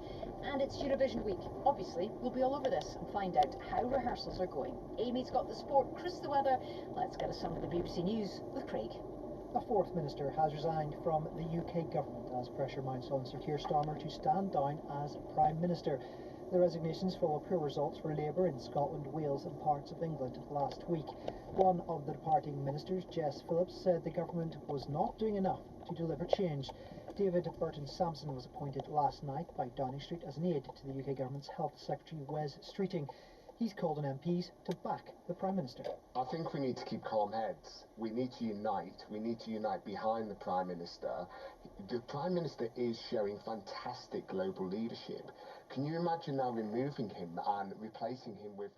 And it's Eurovision week. Obviously, we'll be all over this and find out how rehearsals are going. Amy's got the sport, Chris the weather. Let's get a summary of the BBC News with Craig. A 4th minister has resigned from the UK government as pressure mounts on Sir Keir Starmer to stand down as Prime Minister. The resignations follow poor results for Labour in Scotland, Wales and parts of England last week. One of the departing ministers, Jess Phillips, said the government was not doing enough to deliver change. David Burton-Sampson was appointed last night by Downing Street as an aide to the UK government's Health Secretary Wes Streeting. He's called on MPs to back the Prime Minister. I think we need to keep calm heads. We need to unite. We need to unite behind the Prime Minister. The Prime Minister is showing fantastic global leadership. Can you imagine now removing him and replacing him with